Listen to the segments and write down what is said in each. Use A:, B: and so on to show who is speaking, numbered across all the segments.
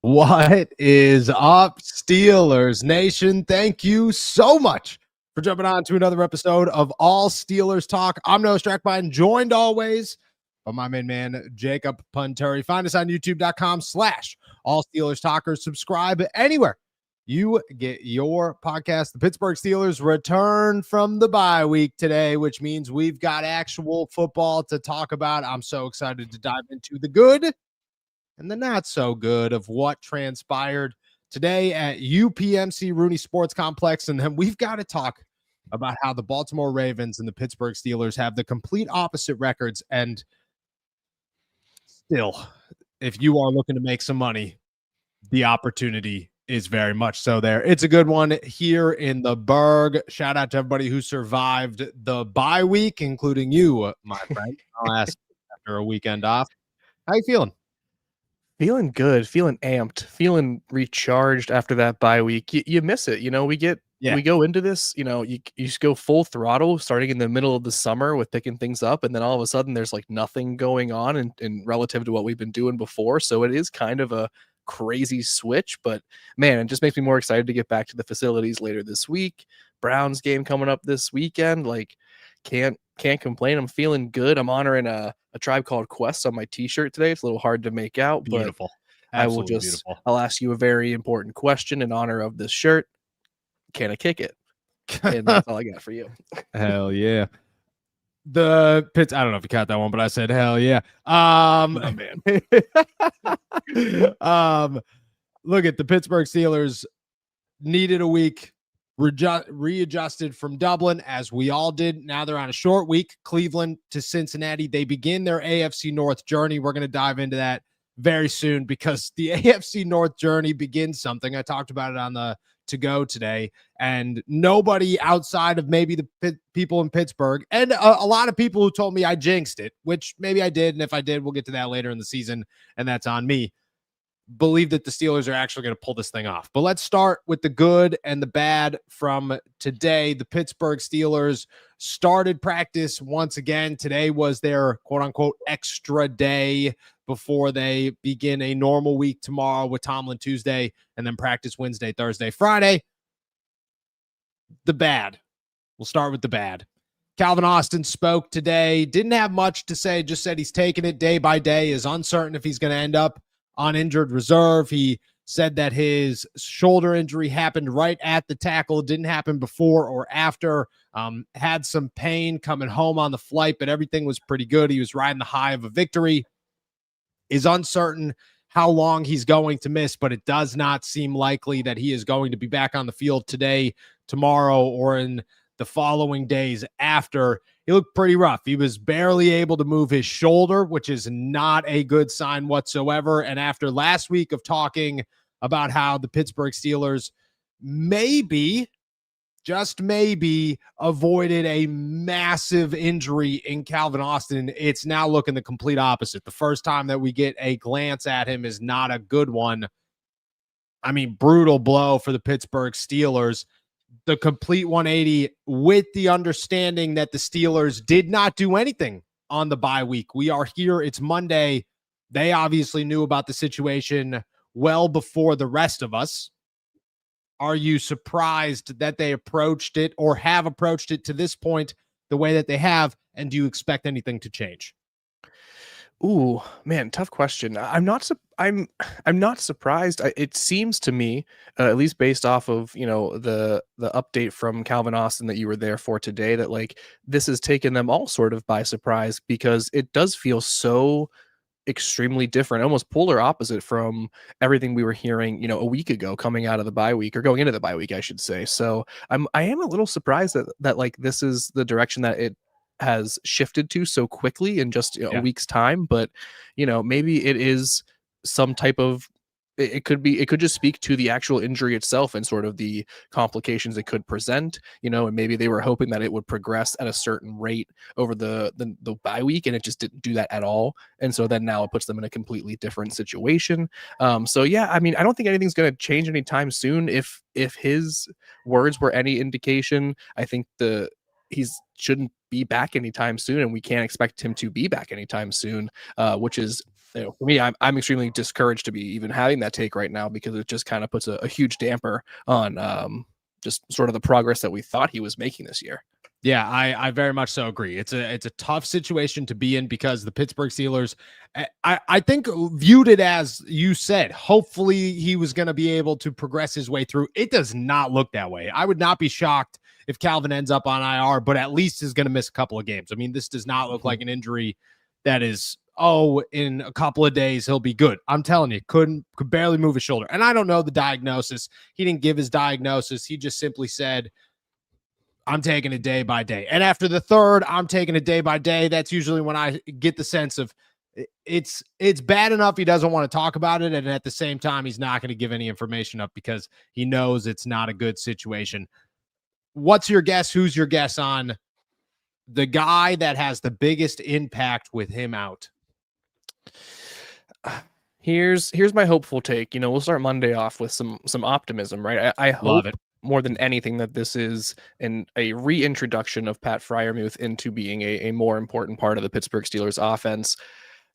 A: What is up, Steelers Nation? Thank you so much for jumping on to another episode of All Steelers Talk. I'm Noah Strackbine, joined always by my main man, Jacob Punturi. Find us on youtube.com/All Steelers Talkers. Subscribe anywhere you get your podcast. The Pittsburgh Steelers return from the bye week today, which means we've got actual football to talk about. I'm so excited to dive into the good and the not so good of what transpired today at UPMC Rooney Sports Complex. And then we've got to talk about how the Baltimore Ravens and the Pittsburgh Steelers have the complete opposite records. And still, if you are looking to make some money, the opportunity is very much so there. It's a good one here in the Berg. Shout out to everybody who survived the bye week, including you, my friend. I'll ask after a weekend off. How you feeling?
B: Feeling good, feeling amped, feeling recharged after that bye week. You miss it, we go into this, you just go full throttle starting in the middle of the summer with picking things up, and then all of a sudden there's like nothing going on in relative to what we've been doing before. So it is kind of a crazy switch, but man, it just makes me more excited to get back to the facilities later this week. Browns game coming up this weekend, like can't complain. I'm feeling good. I'm honoring a Tribe Called Quest on my t-shirt today. It's a little hard to make out,
A: Beautiful.
B: but
A: Absolutely beautiful.
B: I'll ask you a very important question in honor of this shirt. Can I kick it? And that's all I got for you.
A: Hell yeah. The Pitts, I don't know if you caught that one, but I said hell yeah.
B: Oh, man.
A: Look at the Pittsburgh Steelers needed a week, readjusted from Dublin, as we all did. Now they're on a short week. Cleveland to Cincinnati. They begin their AFC North journey. We're going to dive into that very soon because the AFC North journey begins something. I talked about it on the to go today, and nobody outside of maybe the people in Pittsburgh and a lot of people who told me I jinxed it, which maybe I did, and if I did, we'll get to that later in the season, and that's on me, believe that the Steelers are actually going to pull this thing off. But let's start with the good and the bad from today. The Pittsburgh Steelers started practice once again. Today was their quote-unquote extra day before they begin a normal week tomorrow with Tomlin Tuesday, and then practice Wednesday, Thursday, Friday. The bad. We'll start with the bad. Calvin Austin spoke today. Didn't have much to say, just said he's taking it day by day, is uncertain if he's going to end up on injured reserve. He said that his shoulder injury happened right at the tackle. It didn't happen before or after. Had some pain coming home on the flight, but everything was pretty good. He was riding the high of a victory. Is uncertain how long he's going to miss, but it does not seem likely that he is going to be back on the field today, tomorrow, or in the following days after. He looked pretty rough. He was barely able to move his shoulder, which is not a good sign whatsoever. And after last week of talking about how the Pittsburgh Steelers maybe, just maybe, avoided a massive injury in Calvin Austin, it's now looking the complete opposite. The first time that we get a glance at him is not a good one. I mean, brutal blow for the Pittsburgh Steelers. The complete 180, with the understanding that the Steelers did not do anything on the bye week. We are here. It's Monday. They obviously knew about the situation well before the rest of us. Are you surprised that they approached it or have approached it to this point the way that they have? And do you expect anything to change?
B: Ooh, man, tough question. I'm not surprised. It seems to me, at least based off of, the update from Calvin Austin that you were there for today, that like this has taken them all sort of by surprise, because it does feel so extremely different, almost polar opposite from everything we were hearing, a week ago coming out of the bye week, or going into the bye week, I should say. So I am a little surprised that like this is the direction that it has shifted to so quickly in just a week's time. But maybe it is some type of, it could just speak to the actual injury itself and sort of the complications it could present, and maybe they were hoping that it would progress at a certain rate over the bye week, and it just didn't do that at all. And so then now it puts them in a completely different situation. So yeah, I mean, I don't think anything's going to change anytime soon. If his words were any indication, I think he shouldn't be back anytime soon, and we can't expect him to be back anytime soon, which is For me, I'm extremely discouraged to be even having that take right now because it just kind of puts a huge damper on just sort of the progress that we thought he was making this year.
A: Yeah, I very much so agree. It's a tough situation to be in because the Pittsburgh Steelers, I think viewed it as you said. Hopefully, he was going to be able to progress his way through. It does not look that way. I would not be shocked if Calvin ends up on IR, but at least is going to miss a couple of games. I mean, this does not look like an injury that is, oh, in a couple of days he'll be good. I'm telling you, could barely move his shoulder. And I don't know the diagnosis. He didn't give his diagnosis. He just simply said, I'm taking it day by day. And after the third, I'm taking it day by day. That's usually when I get the sense of it's bad enough he doesn't want to talk about it. And at the same time, he's not going to give any information up because he knows it's not a good situation. What's your guess? Who's your guess on the guy that has the biggest impact with him out?
B: Here's my hopeful take. We'll start Monday off with some optimism, right? I hope more than anything that this is a reintroduction of Pat Freiermuth into being a more important part of the Pittsburgh Steelers offense.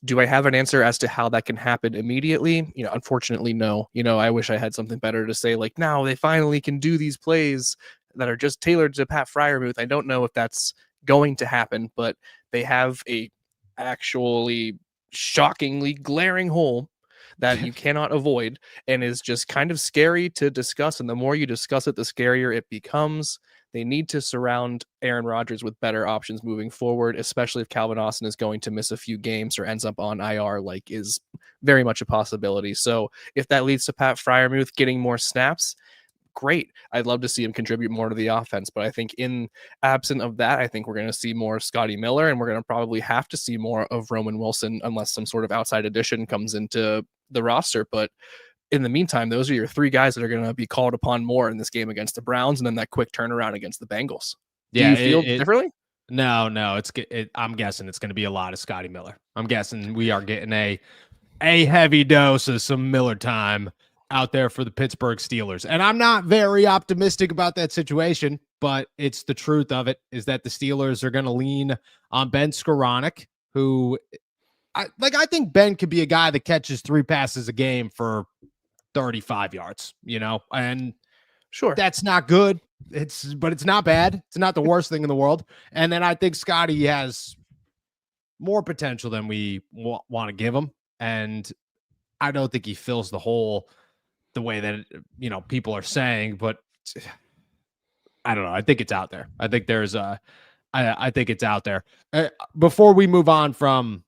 B: Do I have an answer as to how that can happen immediately? Unfortunately, no. I wish I had something better to say, like, now they finally can do these plays that are just tailored to Pat Freiermuth. I don't know if that's going to happen, but they have a actually shockingly glaring hole that you cannot avoid and is just kind of scary to discuss. And the more you discuss it, the scarier it becomes. They need to surround Aaron Rodgers with better options moving forward, especially if Calvin Austin is going to miss a few games or ends up on IR, like is very much a possibility. So if that leads to Pat Freiermuth getting more snaps, great. I'd love to see him contribute more to the offense, but I think in absent of that, I think we're going to see more Scotty Miller, and we're going to probably have to see more of Roman Wilson unless some sort of outside addition comes into the roster. But in the meantime, those are your three guys that are going to be called upon more in this game against the Browns, and then that quick turnaround against the Bengals.
A: Yeah,
B: do you feel differently?
A: No, I'm guessing it's going to be a lot of Scotty Miller. I'm guessing we are getting a heavy dose of some Miller time out there for the Pittsburgh Steelers. And I'm not very optimistic about that situation, but it's the truth of it is that the Steelers are going to lean on Ben Skoranek, who I think Ben could be a guy that catches 3 passes a game for 35 yards, and
B: sure,
A: that's not good. But it's not bad. It's not the worst thing in the world. And then I think Scotty has more potential than we want to give him. And I don't think he fills the hole the way that people are saying, but I don't know. I think it's out there. I think there's I think it's out there. Before we move on from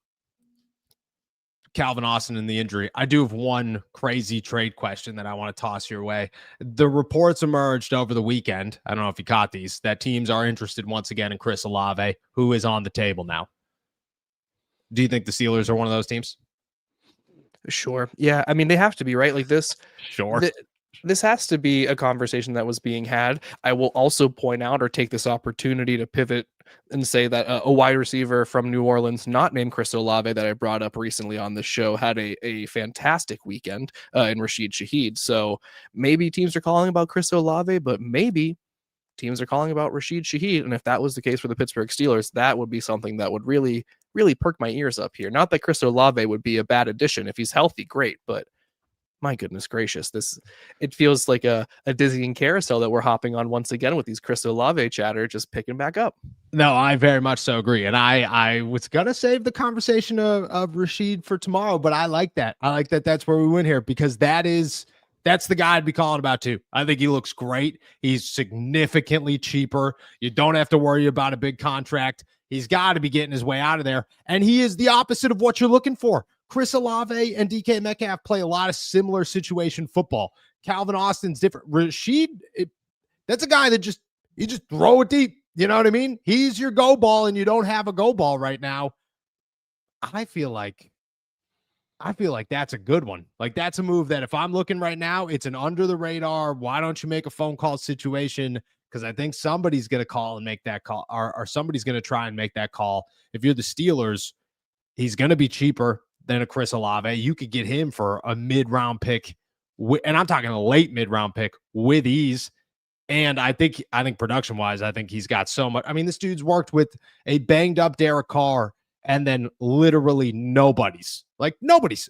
A: Calvin Austin and the injury, I do have one crazy trade question that I want to toss your way. The reports emerged over the weekend, I don't know if you caught these, that teams are interested once again in Chris Olave, who is on the table now. Do you think the Steelers are one of those teams?
B: Sure. Yeah. I mean, they have to be, right? Like this.
A: Sure.
B: This has to be a conversation that was being had. I will also point out or take this opportunity to pivot and say that a wide receiver from New Orleans, not named Chris Olave, that I brought up recently on the show, had a fantastic weekend in Rashid Shaheed. So maybe teams are calling about Chris Olave, but maybe teams are calling about Rashid Shaheed. And if that was the case for the Pittsburgh Steelers, that would be something that would really perk my ears up here. Not that Chris Olave would be a bad addition. If he's healthy, great. But my goodness gracious, it feels like a dizzying carousel that we're hopping on once again with these Chris Olave chatter just picking back up.
A: No, I very much so agree. And I was going to save the conversation of Rashid for tomorrow, but I like that. I like that that's where we went here because that's the guy I'd be calling about too. I think he looks great. He's significantly cheaper. You don't have to worry about a big contract. He's got to be getting his way out of there. And he is the opposite of what you're looking for. Chris Olave and DK Metcalf play a lot of similar situation football. Calvin Austin's different. Rashid, that's a guy that you just throw it deep. You know what I mean? He's your go ball, and you don't have a go ball right now. I feel like that's a good one. Like that's a move that if I'm looking right now, it's an under the radar. Why don't you make a phone call situation? Because I think somebody's going to call and make that call, or somebody's going to try and make that call. If you're the Steelers, he's going to be cheaper than a Chris Olave. You could get him for a mid-round pick, and I'm talking a late mid-round pick with ease. And I think production-wise, I think he's got so much. I mean, this dude's worked with a banged-up Derek Carr and then literally nobody's.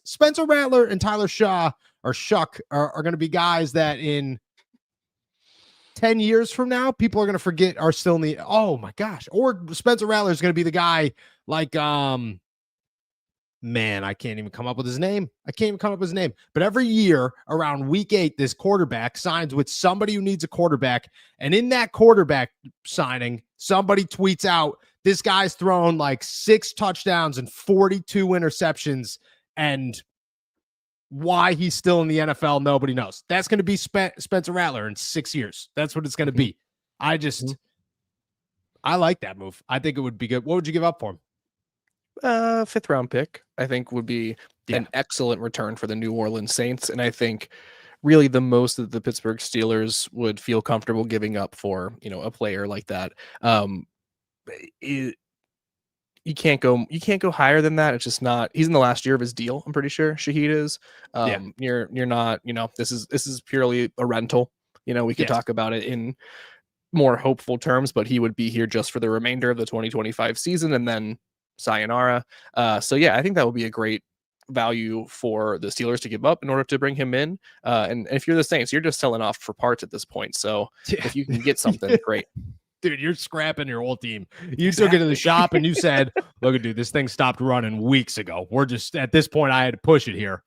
A: Spencer Rattler and Tyler Shaw or Shuck are going to be guys that in 10 years from now, people are going to forget are still in the, oh my gosh. Or Spencer Rattler is going to be the guy like, man, I can't even come up with his name. But every year around week 8, this quarterback signs with somebody who needs a quarterback. And in that quarterback signing, somebody tweets out, this guy's thrown like 6 touchdowns and 42 interceptions. And why he's still in the NFL, nobody knows. That's going to be Spencer Rattler in 6 years. That's what it's going to be. I like that move. I think it would be good. What would you give up for him?
B: 5th round pick, I think, would be an excellent return for the New Orleans Saints. And I think really the most that the Pittsburgh Steelers would feel comfortable giving up for, a player like that. You can't go higher than that. It's just not. He's in the last year of his deal. I'm pretty sure Shaheed is. You're not. This is purely a rental. We could talk about it in more hopeful terms, but he would be here just for the remainder of the 2025 season, and then sayonara. So yeah, I think that would be a great value for the Steelers to give up in order to bring him in. And if you're the Saints, you're just selling off for parts at this point. So if you can get something, great.
A: Dude, you're scrapping your whole team. You took it to the shop and you said, look, dude, this thing stopped running weeks ago. We're just, at this point, I had to push it here.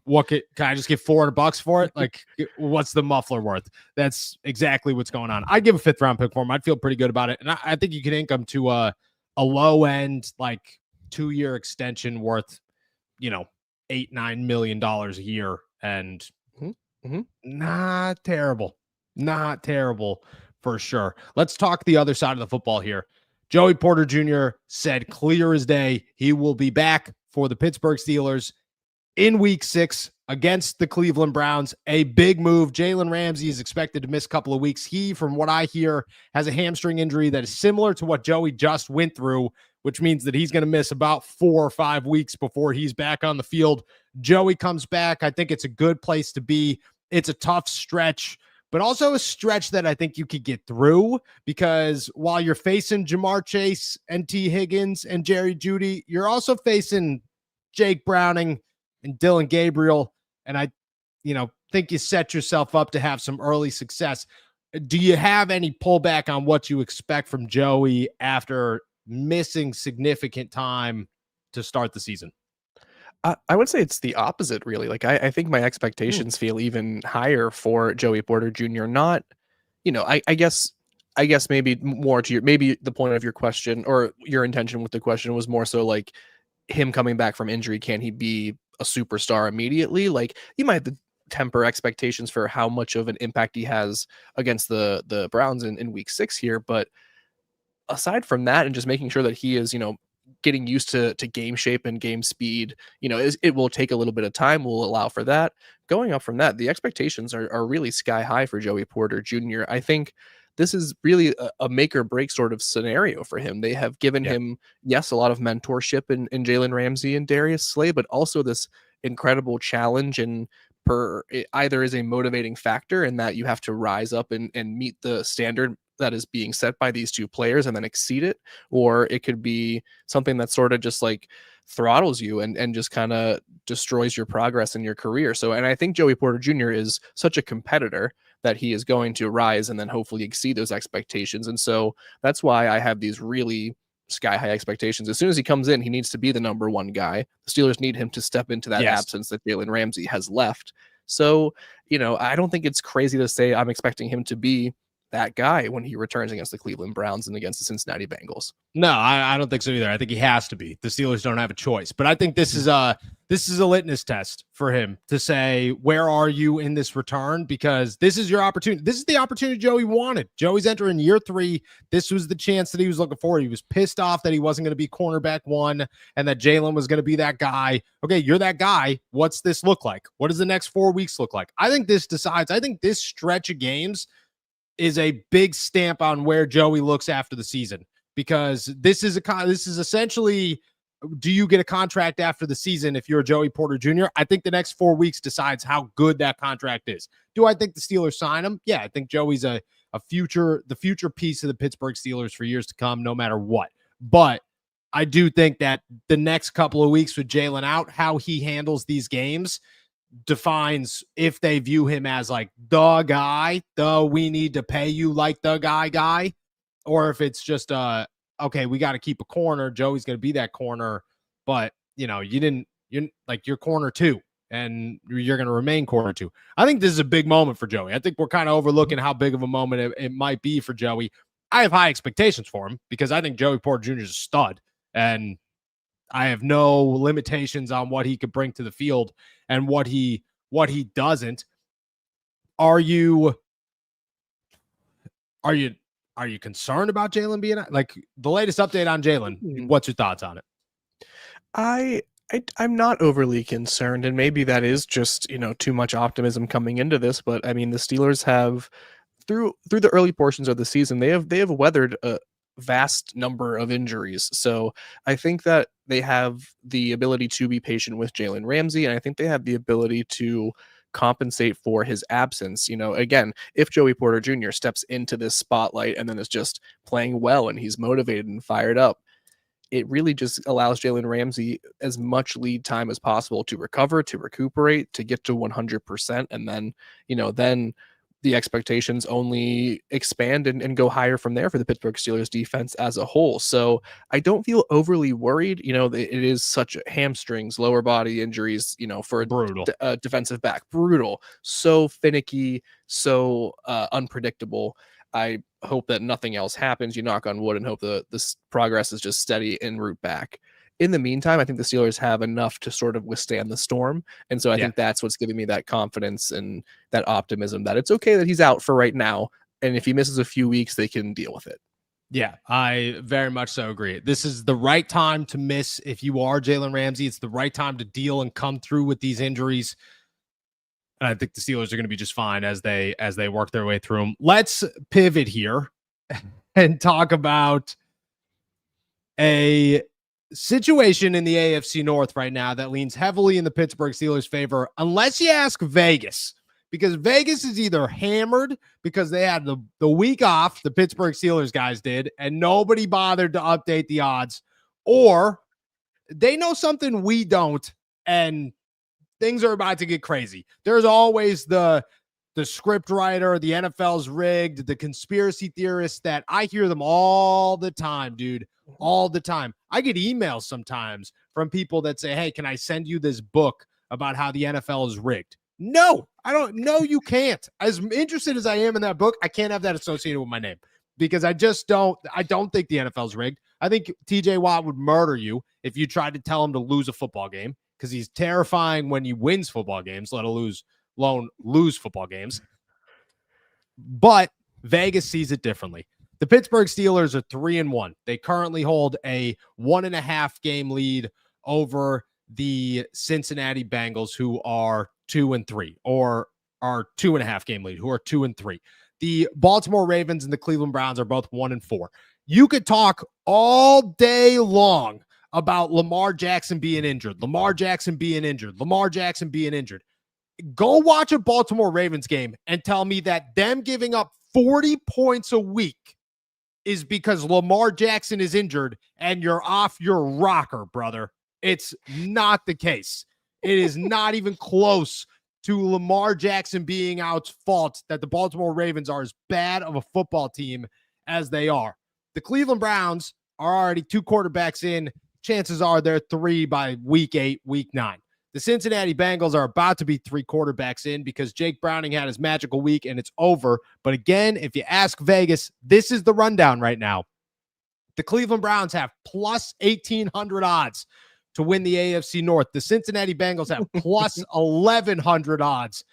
A: Can I just get $400 for it? Like, what's the muffler worth? That's exactly what's going on. I'd give a 5th round pick for him. I'd feel pretty good about it. And I think you can ink him to a low end, like 2-year extension worth, $8-9 million a year. And not terrible. Not terrible. For sure. Let's talk the other side of the football here. Joey Porter Jr. said clear as day he will be back for the Pittsburgh Steelers in week 6 against the Cleveland Browns. A big move. Jalen Ramsey is expected to miss a couple of weeks. He, from what I hear, has a hamstring injury that is similar to what Joey just went through, which means that he's going to miss about 4 or 5 weeks before he's back on the field. Joey comes back. I think it's a good place to be. It's a tough stretch, but also a stretch that I think you could get through, because while you're facing Jamar Chase and T. Higgins and Jerry Jeudy, you're also facing Jake Browning and Dylan Gabriel. And I, think you set yourself up to have some early success. Do you have any pullback on what you expect from Joey after missing significant time to start the season?
B: I would say it's the opposite, really. Like, I think my expectations feel even higher for Joey Porter Jr. Not, I guess maybe more to maybe the point of your question, or your intention with the question, was more so like him coming back from injury. Can he be a superstar immediately? Like, you might have to temper expectations for how much of an impact he has against the Browns in week 6 here. But aside from that, and just making sure that he is, getting used to game shape and game speed, it will take a little bit of time. We'll allow for that. Going up from that, the expectations are really sky high for Joey Porter Jr. I think this is really a make or break sort of scenario for him. They have given him, yes, a lot of mentorship in Jalen Ramsey and Darius Slay, but also this incredible challenge, and it either is a motivating factor in that you have to rise up and meet the standard that is being set by these two players and then exceed it, or it could be something that sort of just like throttles you and just kind of destroys your progress in your career. So, and I think Joey Porter Jr. is such a competitor that he is going to rise and then hopefully exceed those expectations. And so that's why I have these really sky high expectations. As soon as he comes in, he needs to be the number one guy. The Steelers need him to step into that absence that Jalen Ramsey has left. So, I don't think it's crazy to say I'm expecting him to be that guy when he returns against the Cleveland Browns and against the Cincinnati Bengals.
A: No, I don't think so either. I think he has to be. The Steelers don't have a choice. But I think this is a litmus test for him to say, where are you in this return? Because this is your opportunity. This is the opportunity Joey wanted. Joey's entering year 3. This was the chance that he was looking for. He was pissed off that he wasn't going to be cornerback 1 and that Jalen was going to be that guy. Okay, you're that guy. What's this look like? What does the next 4 weeks look like? I think this stretch of games is a big stamp on where Joey looks after the season, because this is essentially, do you get a contract after the season if you're Joey Porter Jr.? I think the next 4 weeks decides how good that contract is. Do I think the Steelers sign him? Yeah, I think Joey's the future piece of the Pittsburgh Steelers for years to come, no matter what. But I do think that the next couple of weeks with Jalen out, how he handles these games defines if they view him as like the guy, we need to pay you like the guy, or if it's just okay, we got to keep a corner. Joey's going to be that corner, but you're corner two, and you're going to remain corner two. I think this is a big moment for Joey. I think we're kind of overlooking how big of a moment it might be for Joey. I have high expectations for him because I think Joey Porter Jr. is a stud, and I have no limitations on what he could bring to the field and what he doesn't. Are you concerned about Jalen being like the latest update on Jalen? What's your thoughts on it?
B: I'm not overly concerned, and maybe that is just too much optimism coming into this. But I mean, the Steelers have through the early portions of the season they have weathered a vast number of injuries. So I think that they have the ability to be patient with Jalen Ramsey, and I think they have the ability to compensate for his absence. Again, if Joey Porter Jr. steps into this spotlight and then is just playing well and he's motivated and fired up, it really just allows Jalen Ramsey as much lead time as possible to recover, to recuperate, to get to 100%. And then, then the expectations only expand and go higher from there for the Pittsburgh Steelers defense as a whole. So I don't feel overly worried. It is such hamstrings, lower body injuries, for a defensive back. Brutal. So finicky, so unpredictable. I hope that nothing else happens. You knock on wood and hope this progress is just steady en route back. In the meantime, I think the Steelers have enough to sort of withstand the storm. And so I think that's what's giving me that confidence and that optimism that it's okay that he's out for right now. And if he misses a few weeks, they can deal with it.
A: Yeah, I very much so agree. This is the right time to miss if you are Jalen Ramsey. It's the right time to deal and come through with these injuries. And I think the Steelers are going to be just fine as they work their way through them. Let's pivot here and talk about a situation in the AFC North right now that leans heavily in the Pittsburgh Steelers' favor, unless you ask Vegas, because Vegas is either hammered because they had the week off, the Pittsburgh Steelers guys did, and nobody bothered to update the odds, or they know something we don't, and things are about to get crazy. There's always the script writer, the NFL's rigged, the conspiracy theorists that I hear them all the time, dude. All the time. I get emails sometimes from people that say, hey, can I send you this book about how the NFL is rigged? No, I don't. No, you can't. As interested as I am in that book, I can't have that associated with my name because I don't think the NFL is rigged. I think TJ Watt would murder you if you tried to tell him to lose a football game because he's terrifying when he wins football games, let alone lose football games. But Vegas sees it differently. The Pittsburgh Steelers are 3-1. They currently hold a 1.5 game lead over the Cincinnati Bengals, who are 2-3, or are 2.5 game lead, who are 2-3. The Baltimore Ravens and the Cleveland Browns are both 1-4. You could talk all day long about Lamar Jackson being injured, Lamar Jackson being injured, Lamar Jackson being injured. Go watch a Baltimore Ravens game and tell me that them giving up 40 points a week is because Lamar Jackson is injured and you're off your rocker, brother. It's not the case. It is not even close to Lamar Jackson being out's fault that the Baltimore Ravens are as bad of a football team as they are. The Cleveland Browns are already 2 quarterbacks in. Chances are they're 3 by week 8, week 9. The Cincinnati Bengals are about to be 3 quarterbacks in because Jake Browning had his magical week and it's over. But again, if you ask Vegas, this is the rundown right now. The Cleveland Browns have plus 1,800 odds to win the AFC North. The Cincinnati Bengals have plus 1,100 odds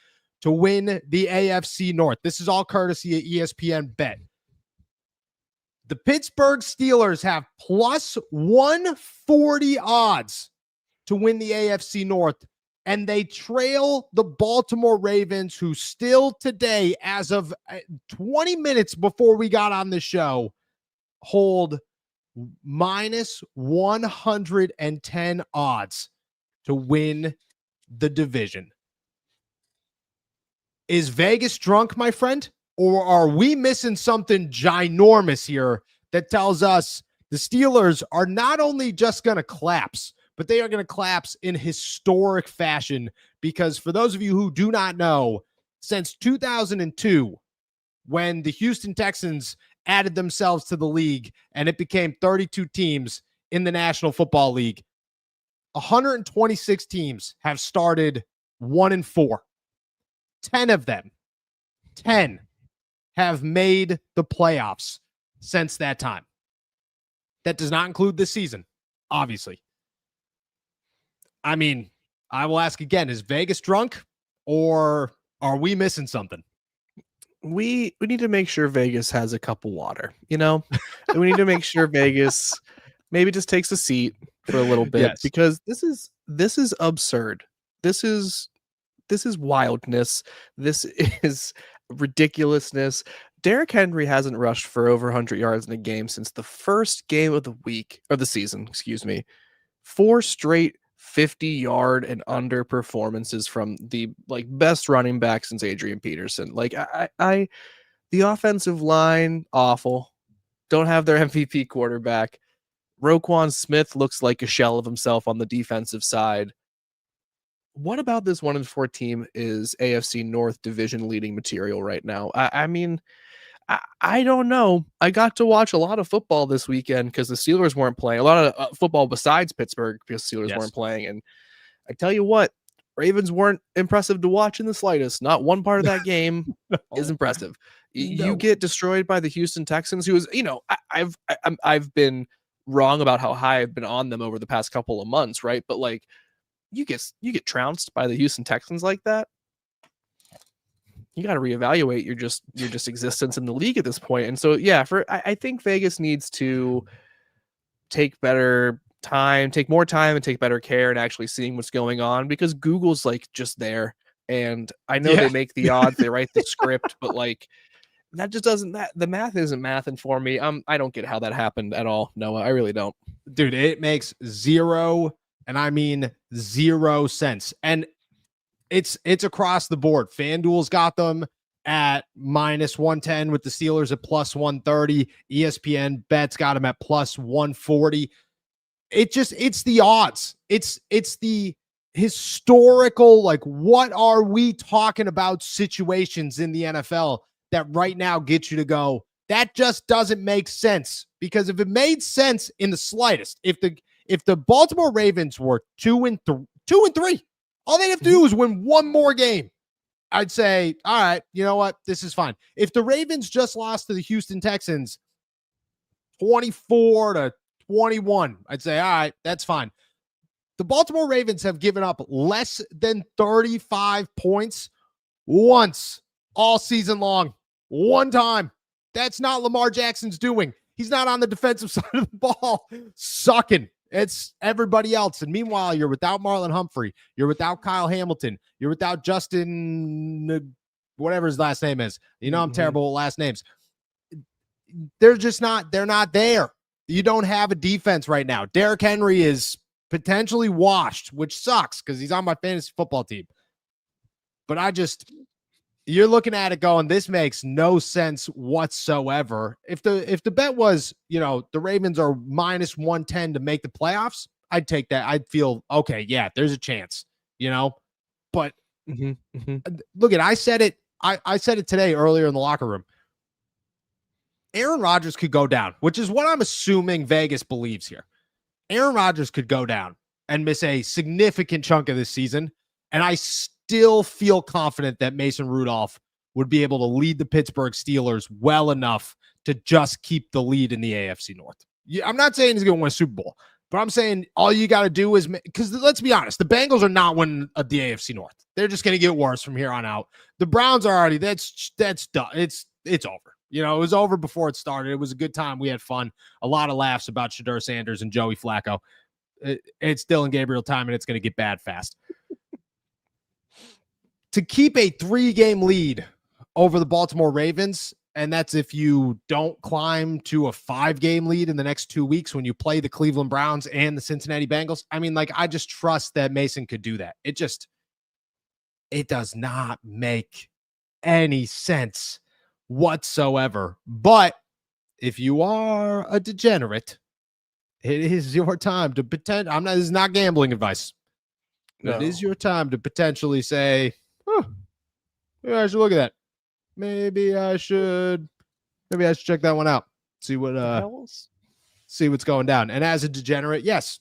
A: to win the AFC North. This is all courtesy of ESPN Bet. The Pittsburgh Steelers have plus 140 odds to win the AFC North, and they trail the Baltimore Ravens, who still today, as of 20 minutes before we got on the show, hold minus 110 odds to win the division. Is Vegas drunk, my friend? Or are we missing something ginormous here that tells us The Steelers are not only just going to collapse, but they are going to collapse in historic fashion because for those of you who do not know, since 2002, when the Houston Texans added themselves to the league and it became 32 teams in the National Football League, 126 teams have started 1-4. 10 of them, 10 have made the playoffs since that time. That does not include this season, obviously. I mean, I will ask again, is Vegas drunk or are we missing something?
B: We need to make sure Vegas has a cup of water, you know? We need to make sure Vegas maybe just takes a seat for a little bit because this is absurd. This is wildness. This is ridiculousness. Derrick Henry hasn't rushed for over 100 yards in a game since the first game of the week or the season, excuse me. 4 straight 50-yard and under performances from the best running back since Adrian Peterson. The offensive line awful. Don't have their MVP quarterback. Roquan Smith looks like a shell of himself on the defensive side. What about this 1-4 team is AFC North division leading material right now? I mean, I don't know. I got to watch a lot of football this weekend because the Steelers weren't playing. A lot of football besides Pittsburgh because the Steelers weren't playing. And I tell you what, Ravens weren't impressive to watch in the slightest. Not one part of that game is impressive. You get destroyed by the Houston Texans, who is, I've been wrong about how high I've been on them over the past couple of months, right? But you get trounced by the Houston Texans like that, you got to reevaluate your just existence in the league at this point. And so, I think Vegas needs to take more time and take better care and actually seeing what's going on because Google's just there. And I know they make the odds, they write the script, but that just doesn't, the math isn't mathing for me. I don't get how that happened at all. Noah, I really don't.
A: Dude, it makes zero, and I mean 0 sense. And it's across the board. FanDuel's got them at -110 with the Steelers at +130. ESPN bets got them at +140. It's the odds. It's the historical, what are we talking about situations in the NFL that right now get you to go, that just doesn't make sense. Because if it made sense in the slightest, if the Baltimore Ravens were 2-3, all they have to do is win one more game, I'd say, all right, you know what? This is fine. If the Ravens just lost to the Houston Texans 24-21, I'd say, all right, that's fine. The Baltimore Ravens have given up less than 35 points once all season long. One time. That's not Lamar Jackson's doing. He's not on the defensive side of the ball sucking. It's everybody else. And meanwhile, you're without Marlon Humphrey. You're without Kyle Hamilton. You're without Justin, whatever his last name is. I'm terrible with last names. They're not there. You don't have a defense right now. Derrick Henry is potentially washed, which sucks because he's on my fantasy football team. But you're looking at it going, this makes no sense whatsoever. If the bet was, the Ravens are -110 to make the playoffs, I'd take that. I'd feel, okay, yeah, there's a chance, but look I said it. I said it today earlier in the locker room. Aaron Rodgers could go down, which is what I'm assuming Vegas believes here. Aaron Rodgers could go down and miss a significant chunk of this season. And I still feel confident that Mason Rudolph would be able to lead the Pittsburgh Steelers well enough to just keep the lead in the AFC North. I'm not saying he's going to win a Super Bowl, but I'm saying all you got to do is, because let's be honest, the Bengals are not winning the AFC North. They're just going to get worse from here on out. The Browns are already, that's done. It's over. It was over before it started. It was a good time. We had fun. A lot of laughs about Shedeur Sanders and Joey Flacco. It's Dylan Gabriel time, and it's going to get bad fast. To keep a 3-game lead over the Baltimore Ravens, and that's if you don't climb to a 5-game lead in the next 2 weeks when you play the Cleveland Browns and the Cincinnati Bengals. I mean, I just trust that Mason could do that. It does not make any sense whatsoever. But if you are a degenerate It is your time to pretend. This is not gambling advice.
B: No.
A: It is your time to potentially say, maybe I should look at that. Maybe I should check that one out. See what's going down. And as a degenerate, yes,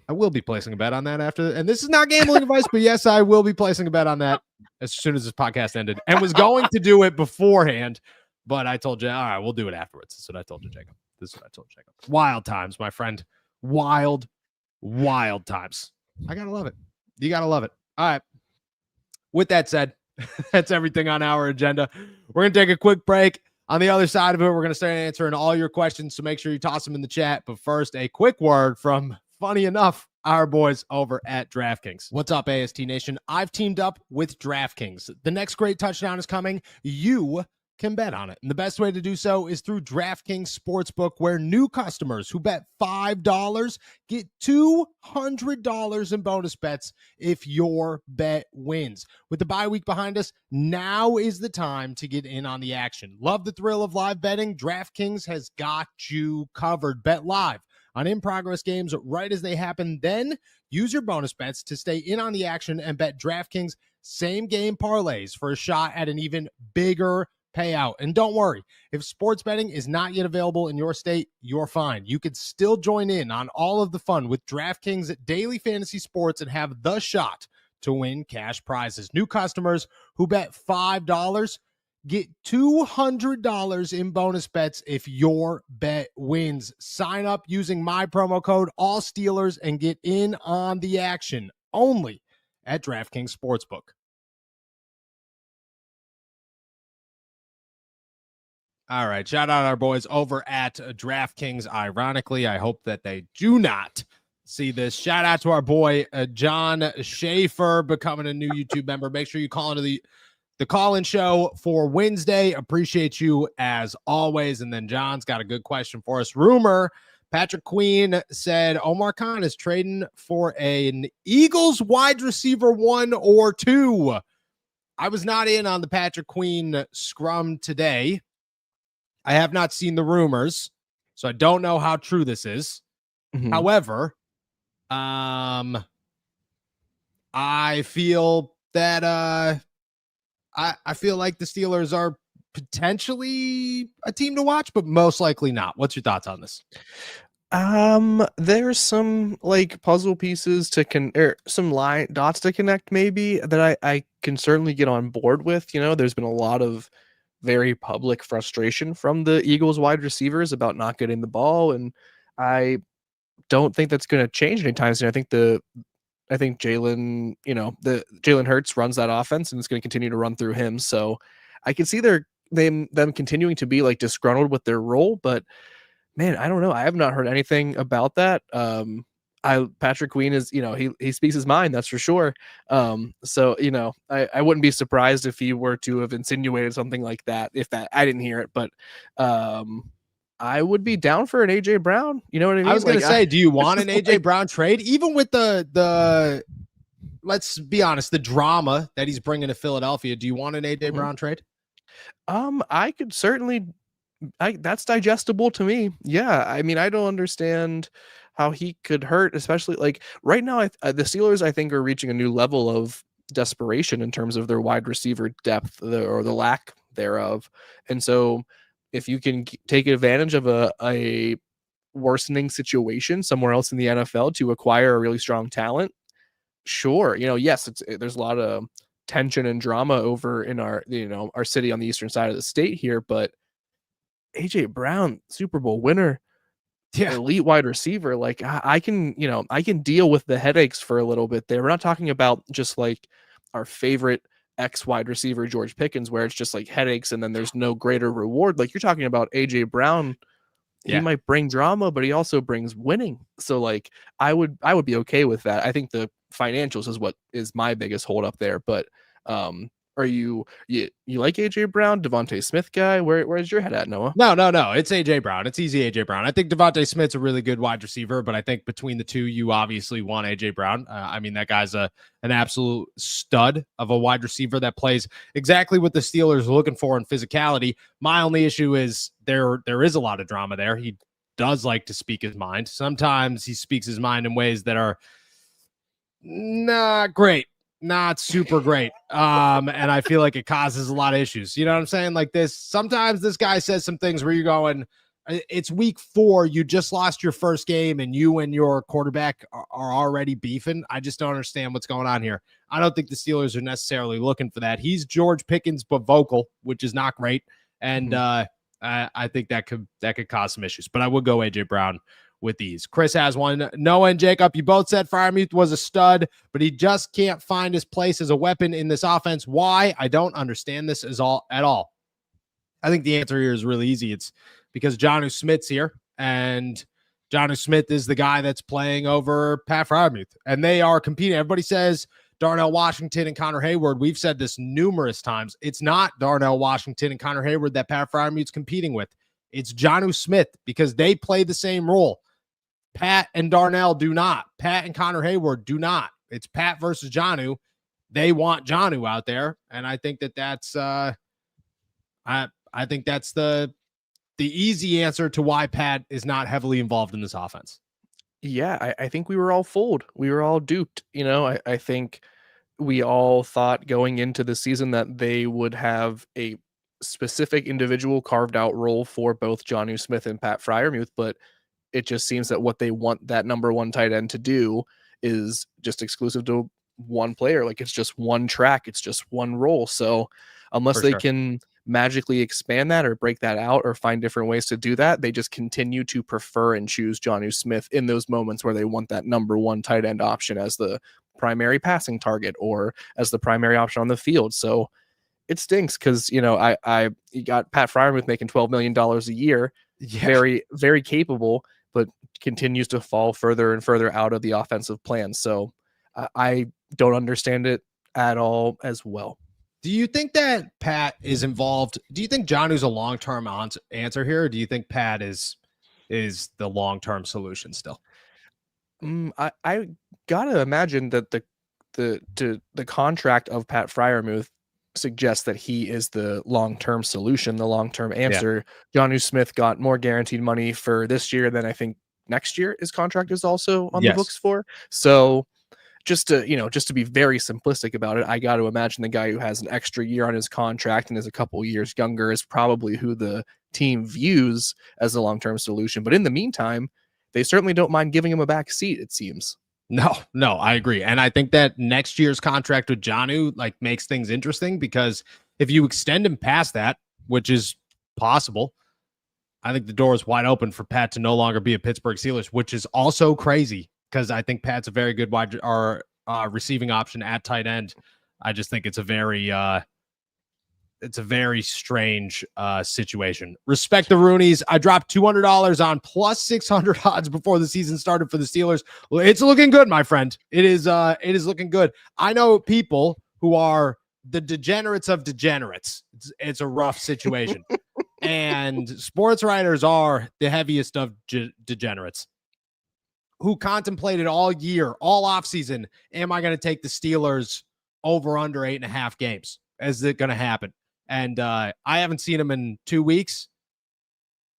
A: I will be placing a bet on that after. And this is not gambling advice, but yes, I will be placing a bet on that as soon as this podcast ended, and was going to do it beforehand. But I told you, all right, we'll do it afterwards. This is what I told you, Jacob. Wild times, my friend. Wild times. I gotta love it. You gotta love it. All right. With that said, that's everything on our agenda. We're gonna take a quick break. On the other side of it, we're gonna start answering all your questions. So make sure you toss them in the chat. But first, a quick word from, funny enough, our boys over at DraftKings. What's up, AST Nation? I've teamed up with DraftKings. The next great touchdown is coming. You can bet on it. And the best way to do so is through DraftKings Sportsbook, where new customers who bet $5 get $200 in bonus bets if your bet wins. With the bye week behind us, now is the time to get in on the action. Love the thrill of live betting? DraftKings has got you covered. Bet live on in-progress games right as they happen. Then use your bonus bets to stay in on the action and bet DraftKings same-game parlays for a shot at an even bigger payout. And don't worry, if sports betting is not yet available in your state, you're fine. You could still join in on all of the fun with DraftKings Daily Fantasy Sports and have the shot to win cash prizes. New customers who bet $5 get $200 in bonus bets if your bet wins. Sign up using my promo code ALLSteelers and get in on the action only at DraftKings Sportsbook. All right. Shout out our boys over at DraftKings. Ironically, I hope that they do not see this. Shout out to our boy, John Schaefer, becoming a new YouTube member. Make sure you call into the call-in show for Wednesday. Appreciate you as always. And then John's got a good question for us. Rumor, Patrick Queen said Omar Khan is trading for an Eagles wide receiver 1 or 2. I was not in on the Patrick Queen scrum today. I have not seen the rumors, so I don't know how true this is. Mm-hmm. However, I feel that I feel like the Steelers are potentially a team to watch, but most likely not. What's your thoughts on this?
B: There's some like puzzle pieces to some line dots to connect maybe that I can certainly get on board with. You know, there's been a lot of very public frustration from the Eagles wide receivers about not getting the ball, and I don't think that's going to change anytime soon. I think Jalen, Jalen Hurts runs that offense, and it's going to continue to run through him. So I can see them continuing to be like disgruntled with their role, but man, I don't know. I have not heard anything about that. Patrick Queen is, he speaks his mind, that's for sure. So, I wouldn't be surprised if he were to have insinuated something like that, I didn't hear it, but, I would be down for an AJ Brown. You know what I mean?
A: I was going to say, do you want an AJ Brown trade? Even with the let's be honest, the drama that he's bringing to Philadelphia, do you want an AJ Brown trade?
B: I could certainly, that's digestible to me. Yeah. I mean, I don't understand how he could hurt, especially like right now. The Steelers, I think, are reaching a new level of desperation in terms of their wide receiver depth or the lack thereof. And so if you can take advantage of a worsening situation somewhere else in the NFL to acquire a really strong talent, sure. Yes, there's a lot of tension and drama over in our city on the eastern side of the state here, but AJ Brown, Super Bowl winner, elite wide receiver, like I can deal with the headaches for a little bit there. We're not talking about just like our favorite X wide receiver George Pickens, where it's just like headaches and then there's no greater reward. Like you're talking about AJ Brown. He might bring drama, but he also brings winning. So like I would be okay with that. I think the financials is what is my biggest hold up there. But are you like AJ Brown, Devontae Smith guy? Where's your head at, Noah?
A: No. It's AJ Brown. It's easy AJ Brown. I think Devontae Smith's a really good wide receiver, but I think between the two, you obviously want AJ Brown. I mean, that guy's an absolute stud of a wide receiver that plays exactly what the Steelers are looking for in physicality. My only issue is there is a lot of drama there. He does like to speak his mind. Sometimes he speaks his mind in ways that are not great, not super great. And I feel like it causes a lot of issues. You know what I'm saying? Like this, sometimes this guy says some things where you're going, it's week 4. You just lost your first game and you and your quarterback are already beefing. I just don't understand what's going on here. I don't think the Steelers are necessarily looking for that. He's George Pickens, but vocal, which is not great. And I think that could cause some issues, but I would go AJ Brown with these. Chris has one. Noah and Jacob, you both said Freiermuth was a stud, but he just can't find his place as a weapon in this offense. Why? I don't understand this at all. I think the answer here is really easy. It's because Jonnu Smith's here, and Jonnu Smith is the guy that's playing over Pat Freiermuth, and they are competing. Everybody says Darnell Washington and Connor Hayward. We've said this numerous times. It's not Darnell Washington and Connor Hayward that Pat Freiermuth's competing with. It's Jonnu Smith, because they play the same role. Pat and Darnell do not. Pat and Connor Hayward do not. It's Pat versus Jonnu. They want Jonnu out there, and I think that's I think that's the easy answer to why Pat is not heavily involved in this offense.
B: Yeah, I think we were all fooled. We were all duped. I think we all thought going into the season that they would have a specific individual carved out role for both Jonnu Smith and Pat Freiermuth, but it just seems that what they want that number 1 tight end to do is just exclusive to one player. Like, it's just one track. It's just one role. So unless they can magically expand that or break that out or find different ways to do that, they just continue to prefer and choose Jonnu Smith in those moments where they want that number 1 tight end option as the primary passing target or as the primary option on the field. So it stinks because, you got Pat Freiermuth making $12 million a year, very, very capable, but continues to fall further and further out of the offensive plan. So I don't understand it at all as well.
A: Do you think that Pat is involved? Do you think Jonnu's a long-term answer here? Or do you think Pat is the long-term solution still?
B: I gotta imagine that the contract of Pat Freiermuth suggests that he is the long-term solution, the long-term answer. Jonnu Smith got more guaranteed money for this year than I think next year his contract is also on the books for. So just to be very simplistic about it, I got to imagine the guy who has an extra year on his contract and is a couple years younger is probably who the team views as a long-term solution. But in the meantime, they certainly don't mind giving him a back seat, it seems.
A: No, I agree. And I think that next year's contract with Jonnu makes things interesting, because if you extend him past that, which is possible, I think the door is wide open for Pat to no longer be a Pittsburgh Steelers, which is also crazy because I think Pat's a very good wide receiving option at tight end. I just think it's a very strange situation. Respect the Roonies. I dropped $200 on plus 600 odds before the season started for the Steelers. Well, it's looking good, my friend. It is looking good. I know people who are the degenerates of degenerates. It's a rough situation. And sports writers are the heaviest of degenerates, who contemplated all year, all offseason, am I going to take the Steelers over under 8.5 games? Is it going to happen? And I haven't seen him in 2 weeks.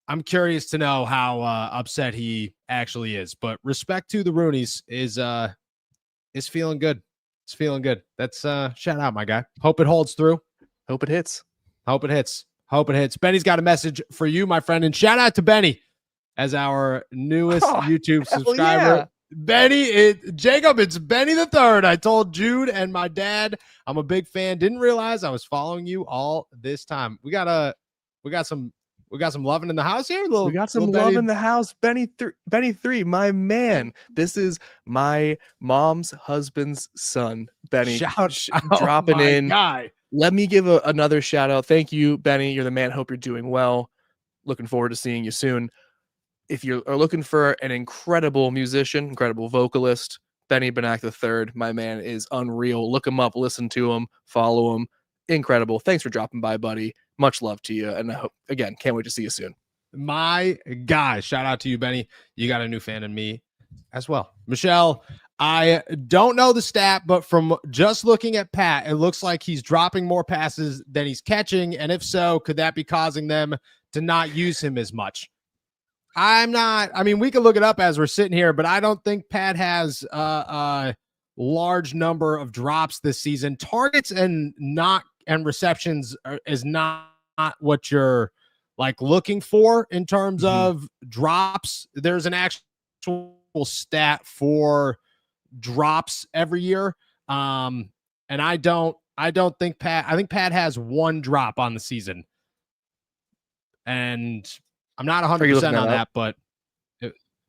A: I'm curious to know how upset he actually is. But respect to the Roonies is feeling good. It's feeling good. That's shout out, my guy. Hope it holds through.
B: Hope it hits.
A: Hope it hits. Hope it hits. Benny's got a message for you, my friend. And shout out to Benny as our newest YouTube subscriber. Yeah. Benny, Jacob, it's Benny the Third. I told Jude and my dad I'm a big fan. Didn't realize I was following you all this time. We got some loving in the house here.
B: We got some love in the house. Benny 3, my man. This is my mom's husband's son, Benny.
A: Shout
B: dropping in.
A: Guy.
B: Let me give another shout out. Thank you, Benny. You're the man. Hope you're doing well. Looking forward to seeing you soon. If you are looking for an incredible musician, incredible vocalist, Benny Benack III, my man, is unreal. Look him up, listen to him, follow him. Incredible. Thanks for dropping by, buddy. Much love to you. And I hope, again, can't wait to see you soon.
A: My guy. Shout out to you, Benny. You got a new fan in me as well. Michelle, I don't know the stat, but from just looking at Pat, it looks like he's dropping more passes than he's catching. And if so, could that be causing them to not use him as much? I'm not. I mean, we can look it up as we're sitting here, but I don't think Pat has a large number of drops this season. Targets and receptions is not what you're like looking for in terms of drops. There's an actual stat for drops every year, and I don't think Pat. I think Pat has one drop on the season, and I'm not 100% on that, but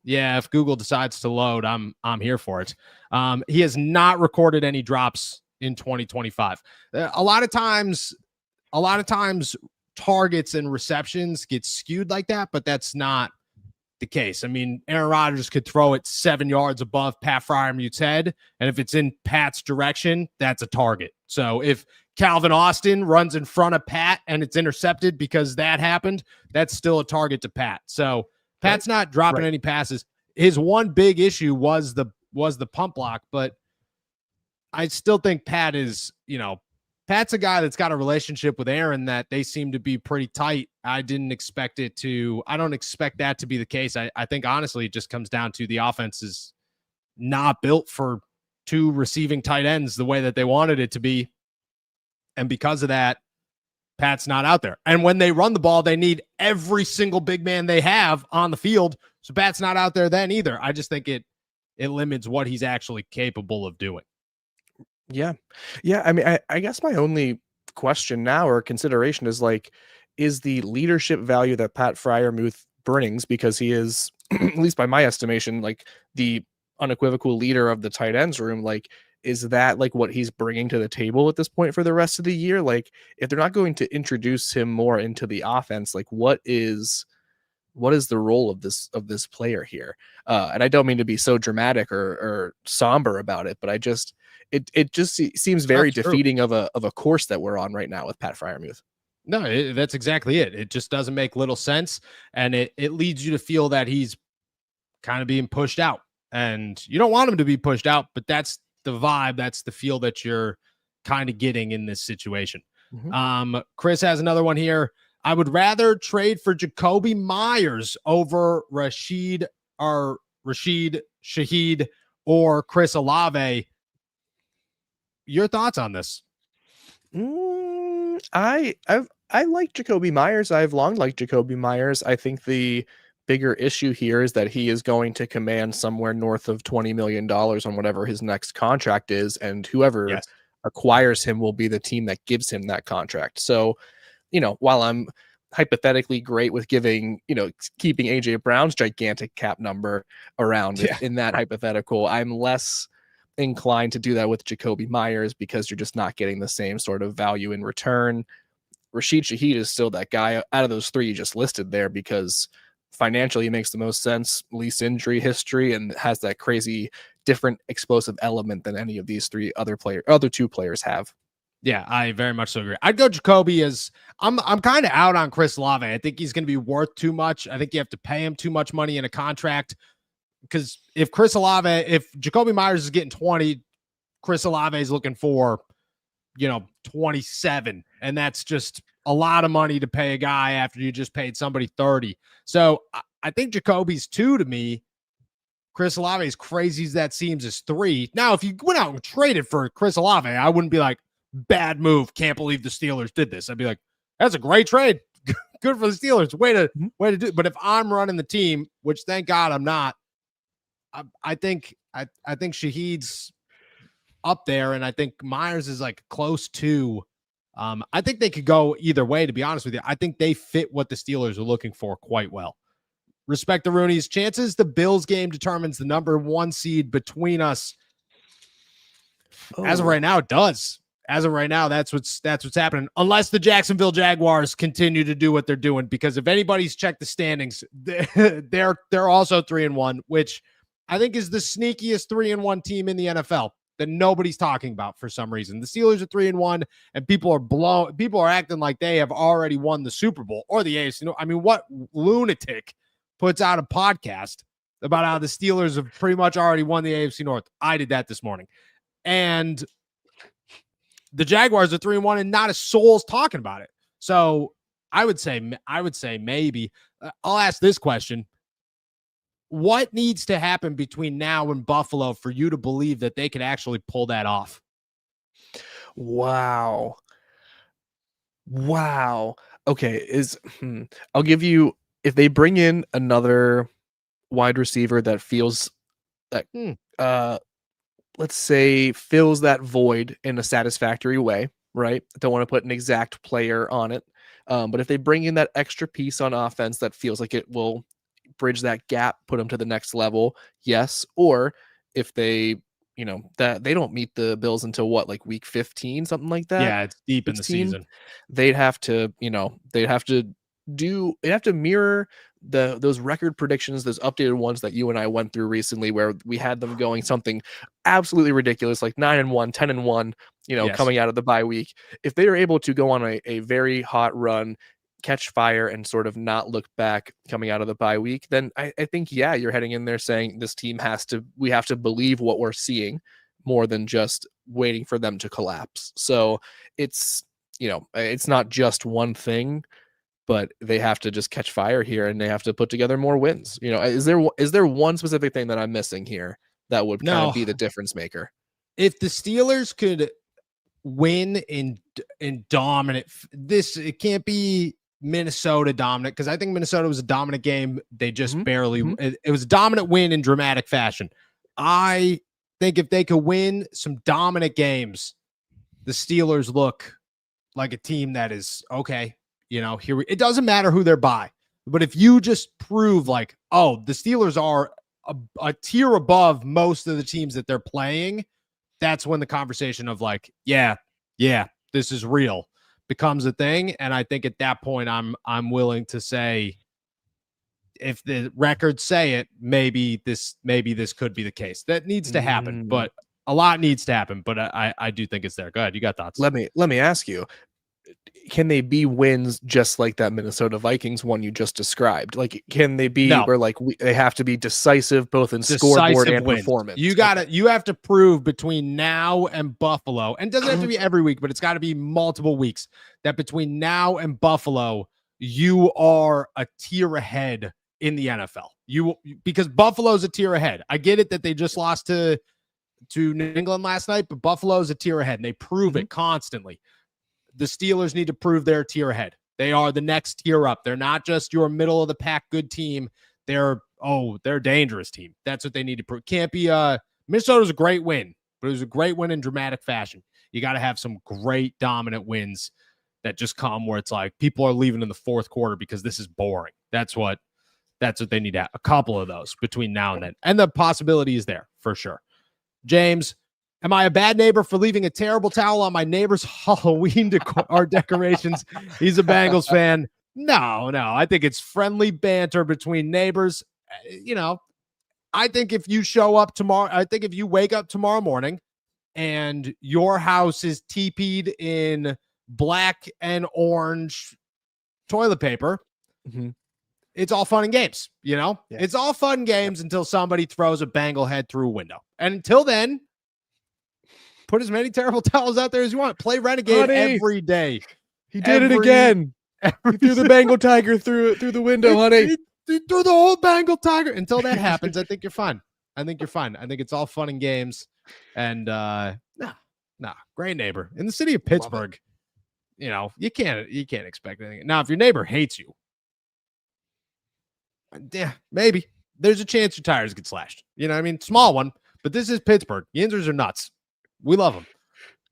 A: yeah, if Google decides to load, I'm here for it. He has not recorded any drops in 2025. A lot of times targets and receptions get skewed like that, but that's not the case. I mean, Aaron Rodgers could throw it 7 yards above Pat Fryermuth's head, and if it's in Pat's direction, that's a target. So if Calvin Austin runs in front of Pat and it's intercepted because that happened, that's still a target to Pat. So Pat's not dropping any passes. His one big issue was the pump block, but I still think Pat is, Pat's a guy that's got a relationship with Aaron that they seem to be pretty tight. I don't expect that to be the case. I think honestly it just comes down to the offense is not built for two receiving tight ends the way that they wanted it to be. And because of that, Pat's not out there. And when they run the ball, they need every single big man they have on the field. So Pat's not out there then either. I just think it limits what he's actually capable of doing.
B: Yeah. Yeah. I mean, I guess my only question now or consideration is like, is the leadership value that Pat Fryermuth brings, because he is, at least by my estimation, like the unequivocal leader of the tight ends room, like, is that like what he's bringing to the table at this point for the rest of the year? Like, if they're not going to introduce him more into the offense, like what is the role of this player here? And I don't mean to be so dramatic or somber about it, but it just seems very defeating of a course that we're on right now with Pat Fryermuth.
A: No, that's exactly it. It just doesn't make little sense. And it leads you to feel that he's kind of being pushed out, and you don't want him to be pushed out, but that's the vibe. That's the feel that you're kind of getting in this situation. Chris has another one here. I would rather trade for Jacoby Myers over Rashid Shaheed or Chris Olave. Your thoughts on this?
B: I like Jacoby Myers. I've long liked Jacoby Myers. I think the bigger issue here is that he is going to command somewhere north of $20 million on whatever his next contract is, and whoever acquires him will be the team that gives him that contract. So, while I'm hypothetically great with keeping AJ Brown's gigantic cap number around in that hypothetical, I'm less inclined to do that with Jacoby Myers because you're just not getting the same sort of value in return. Rashid Shaheed is still that guy out of those three you just listed there because financially it makes the most sense, least injury history, and has that crazy different explosive element than any of these other two players have.
A: Yeah, I very much so agree. I'd go Jacoby as I'm kind of out on Chris Olave. I think he's going to be worth too much. I think you have to pay him too much money in a contract, because if Jacoby Myers is getting 20, Chris Olave is looking for, 27. And that's just a lot of money to pay a guy after you just paid somebody 30. So I think Jacoby's 2 to me. Chris Olave, as crazy as that seems, is 3. Now, if you went out and traded for Chris Olave, I wouldn't be like, bad move. Can't believe the Steelers did this. I'd be like, that's a great trade. Good for the Steelers. Way to do. But if I'm running the team, which thank God I'm not, I think Shaheed's up there, and I think Myers is like close to. I think they could go either way, to be honest with you. I think they fit what the Steelers are looking for quite well. Respect the Rooney's chances. The Bills game determines the number 1 seed between us. As of right now, it does. As of right now, that's what's happening. Unless the Jacksonville Jaguars continue to do what they're doing, because if anybody's checked the standings, they're also 3-1, which I think is the sneakiest 3-1 team in the NFL that nobody's talking about for some reason. The Steelers are 3-1, and people are acting like they have already won the Super Bowl or the AFC North. I mean, what lunatic puts out a podcast about how the Steelers have pretty much already won the AFC North? I did that this morning. And the Jaguars are 3-1 and not a soul's talking about it. So I would say maybe. I'll ask this question. what needs to happen between now and Buffalo for you to believe that they could actually pull that off?
B: Wow. Okay, I'll give you, if they bring in another wide receiver that feels that
A: Hmm.
B: uh let's say fills that void in a satisfactory way, right? Don't want to put an exact player on it. But if they bring in that extra piece on offense that feels like it will bridge that gap, put them to the next level, yes. Or if they, that they don't meet the Bills until what, like week 15, something like that,
A: Yeah, it's deep in the
B: 16,
A: season.
B: they'd have to, they'd have to mirror those record predictions, those updated ones that you and I went through recently, where we had them going something absolutely ridiculous, like 9-1, 10-1,
A: Yes.
B: coming out of the bye week. If they are able to go on a very hot run, catch fire, and sort of not look back coming out of the bye week, then I think, yeah, you're heading in there saying this team we have to believe what we're seeing more than just waiting for them to collapse. So it's, it's not just one thing, but they have to just catch fire here and they have to put together more wins. Is there one specific thing that I'm missing here that would kind of
A: No,
B: be the difference maker?
A: if the Steelers could win in dominant, it can't be Minnesota dominant, because I think Minnesota was a dominant game. They just barely, it was a dominant win in dramatic fashion. I think if they could win some dominant games, the Steelers look like a team that is okay. It doesn't matter who they're by, but if you just prove like, oh, the Steelers are a tier above most of the teams that they're playing, that's when the conversation of like, yeah, this is real becomes a thing. And I think at that point, I'm willing to say, if the records say it, maybe this could be the case. That needs to happen,
B: Mm.
A: but a lot needs to happen. But I do think it's there. Go ahead, you got thoughts?
B: Let me ask you, can they be wins just like that Minnesota Vikings one you just described? Like, can they be
A: No.
B: where like they have to be decisive both in scoreboard
A: Decisive
B: and
A: wins.
B: performance?
A: You have to prove between now and Buffalo, and it doesn't have to be every week, but it's got to be multiple weeks, that between now and Buffalo, you are a tier ahead in the NFL. Because Buffalo's a tier ahead. I get it that they just lost to New England last night, but Buffalo's a tier ahead, and they prove it constantly. The Steelers need to prove they're a tier ahead. They are the next tier up. They're not just your middle of the pack good team. They're a dangerous team. That's what they need to prove. Can't be Minnesota's a great win, but it was a great win in dramatic fashion. You got to have some great dominant wins that just come where it's like people are leaving in the fourth quarter because this is boring. That's what they need to have. A couple of those between now and then. And the possibility is there for sure. James, am I a bad neighbor for leaving a terrible towel on my neighbor's Halloween decorations? He's a Bengals fan. No. I think it's friendly banter between neighbors. I think if you show up tomorrow, I think if you wake up tomorrow morning and your house is teepeed in black and orange toilet paper, it's all fun and games. It's all fun and games until somebody throws a Bengal head through a window. And until then, put as many terrible towels out there as you want. Play Renegade every day.
B: He did it again. He threw the Bengal tiger through the window, honey.
A: He threw the whole Bengal tiger. Until that happens, I think you're fine. I think it's all fun and games. And great neighbor in the city of Pittsburgh. You can't expect anything. Now, if your neighbor hates you, yeah, maybe there's a chance your tires get slashed. You know what I mean? Small one, but this is Pittsburgh. Yinzers are nuts. We love them.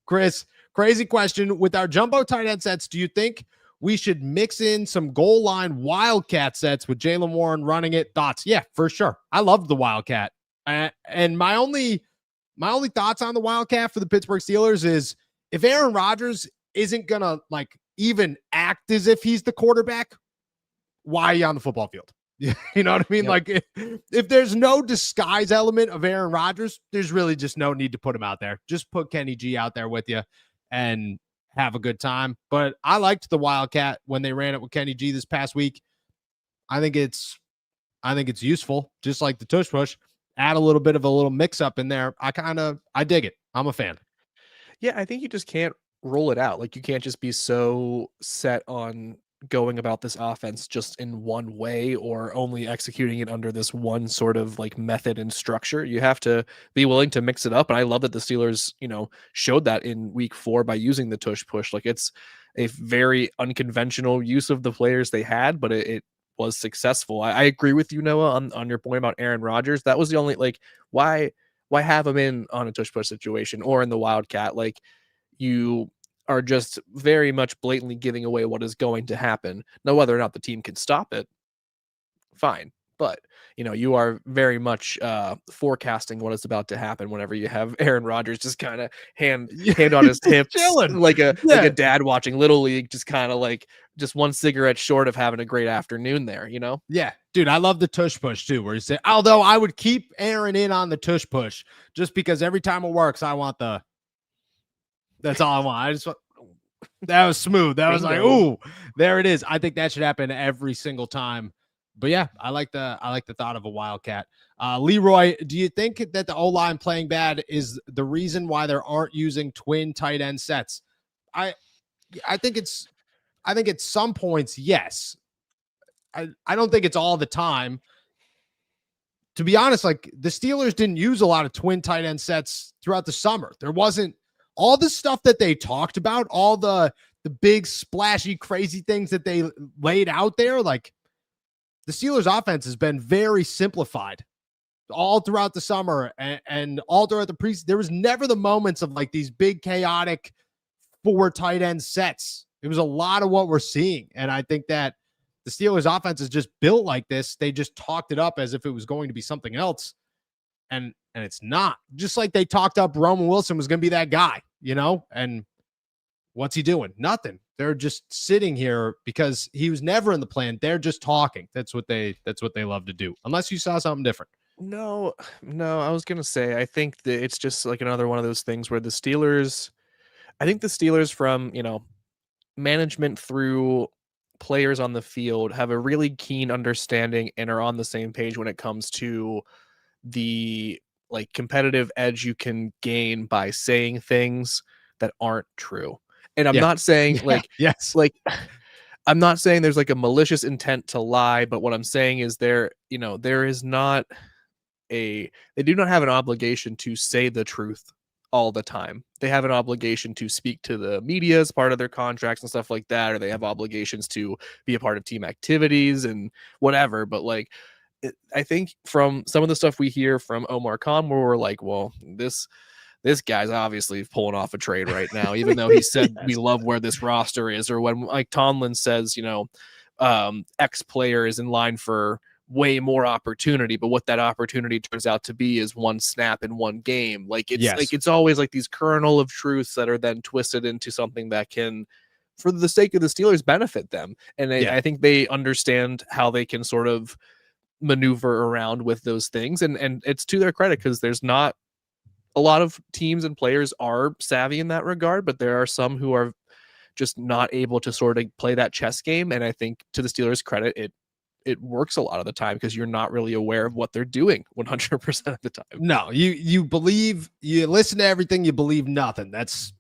A: Chris, crazy question. With our jumbo tight end sets, do you think we should mix in some goal line wildcat sets with Jaylen Warren running it? Thoughts? Yeah, for sure. I loved the wildcat. And my only thoughts on the wildcat for the Pittsburgh Steelers is, if Aaron Rodgers isn't going to like even act as if he's the quarterback, why are you on the football field? You know what I mean? Yep. Like if there's no disguise element of Aaron Rodgers, there's really just no need to put him out there. Just put Kenny G out there with you and have a good time. But I liked the wildcat when they ran it with Kenny G this past week. I think it's useful, just like the tush push. Add a little bit of a little mix up in there. I dig it. I'm a fan.
B: Yeah, I think you just can't roll it out. Like, you can't just be so set on going about this offense just in one way or only executing it under this one sort of like method and structure. You have to be willing to mix it up. And I love that the Steelers, showed that in week 4 by using the tush push. Like it's a very unconventional use of the players they had, but it was successful. I agree with you, Noah, on your point about Aaron Rodgers. That was the only like why have him in on a tush push situation or in the wildcat? Like you are just very much blatantly giving away what is going to happen. Now, whether or not the team can stop it, fine. But you are very much forecasting what is about to happen whenever you have Aaron Rodgers just kind of hand on his hips,
A: chilling.
B: like a dad watching Little League, just kind of like just one cigarette short of having a great afternoon there.
A: Yeah, dude, I love the tush push too, where you say, although I would keep Aaron in on the tush push just because every time it works, I want the. That's all I want. I just want. That was smooth. That was like, ooh, there it is. I think that should happen every single time. But yeah, I like the thought of a wildcat. Leroy, do you think that the O-line playing bad is the reason why there aren't using twin tight end sets? I think at some points, yes. I don't think it's all the time. To be honest, like the Steelers didn't use a lot of twin tight end sets throughout the summer. There wasn't all the stuff that they talked about, all the big splashy, crazy things that they laid out there. Like the Steelers offense has been very simplified all throughout the summer and all throughout the preseason. There was never the moments of like these big chaotic 4 tight end sets. It was a lot of what we're seeing. And I think that the Steelers offense is just built like this. They just talked it up as if it was going to be something else. And it's not. Just like they talked up Roman Wilson was going to be that guy, and what's he doing? Nothing. They're just sitting here because he was never in the plan. They're just talking. That's what they love to do. Unless you saw something different.
B: No, I was going to say, I think that it's just like another one of those things where I think the Steelers from, management through players on the field have a really keen understanding and are on the same page when it comes to the like competitive edge you can gain by saying things that aren't true. And I'm not saying
A: yes,
B: I'm not saying there's like a malicious intent to lie, but what I'm saying is there is not they do not have an obligation to say the truth all the time. They have an obligation to speak to the media as part of their contracts and stuff like that, or they have obligations to be a part of team activities and whatever. But like, I think from some of the stuff we hear from Omar Khan, where we're like, well, this guy's obviously pulling off a trade right now, even though he said we love where this roster is, or when Mike Tomlin says, X player is in line for way more opportunity, but what that opportunity turns out to be is one snap in one game. Like it's always like these kernel of truths that are then twisted into something that can, for the sake of the Steelers, benefit them. And I think they understand how they can sort of maneuver around with those things. And it's to their credit, because there's not a lot of teams and players are savvy in that regard, but there are some who are just not able to sort of play that chess game. And I think to the Steelers' credit, it works a lot of the time because you're not really aware of what they're doing 100% of the time.
A: No, you listen to everything, you believe nothing. That's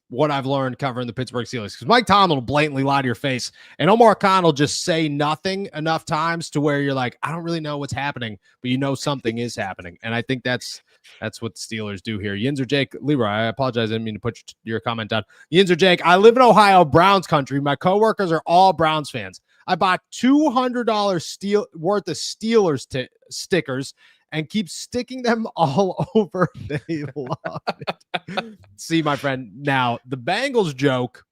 A: what I've learned covering the Pittsburgh Steelers, because Mike Tomlin will blatantly lie to your face, and Omar Khan will just say nothing enough times to where you're like, I don't really know what's happening, but something is happening. And I think that's what the Steelers do here. Yinzer Jake, Leroy, I apologize, I didn't mean to put your comment down. Yinzer Jake, I live in Ohio, Browns country. My coworkers are all Browns fans. I bought $200 worth of Steelers stickers and keep sticking them all over. They love it. See, my friend, now the Bengals joke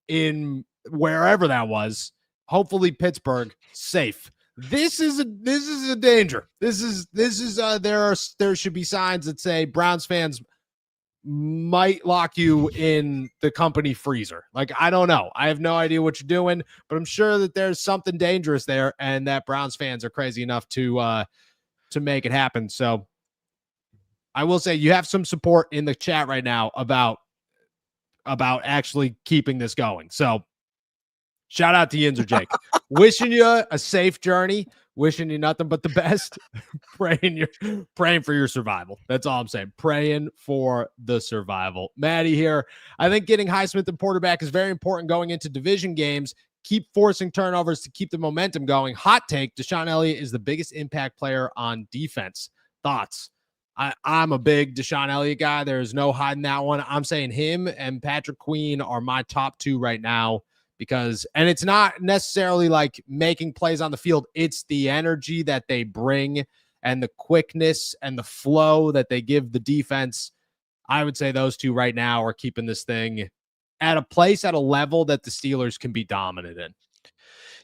A: in wherever that was, hopefully Pittsburgh, safe. This is a danger. There should be signs that say Browns fans might lock you in the company freezer. Like, I don't know. I have no idea what you're doing, but I'm sure that there's something dangerous there, and that Browns fans are crazy enough to make it happen. So I will say you have some support in the chat right now about actually keeping this going. So shout out to Yinzer Jake. Wishing you a safe journey. Wishing you nothing but the best. praying for your survival. That's all I'm saying. Praying for the survival. Maddie here. I think getting Highsmith and Porter back is very important going into division games. keep forcing turnovers to keep the momentum going. Hot take, Deshaun Elliott is the biggest impact player on defense. Thoughts? I'm a big Deshaun Elliott guy. There's no hiding that one. I'm saying him and Patrick Queen are my top two right now because, and it's not necessarily like making plays on the field. It's the energy that they bring and the quickness and the flow that they give the defense. I would say those two right now are keeping this thing at a place, at a level that the Steelers can be dominant in.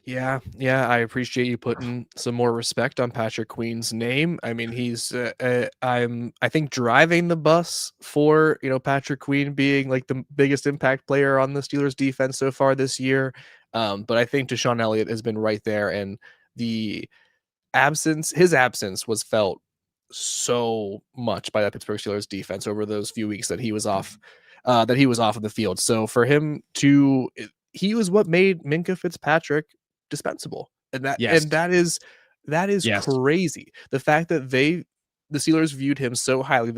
B: Yeah, I appreciate you putting some more respect on Patrick Queen's name. I mean, he's I think driving the bus for, Patrick Queen being like the biggest impact player on the Steelers defense so far this year. But I think Deshaun Elliott has been right there, and his absence was felt so much by that Pittsburgh Steelers defense over those few weeks that he was off of the field. So for him he was what made Minkah Fitzpatrick dispensable. And that is crazy. The fact that the Steelers viewed him so highly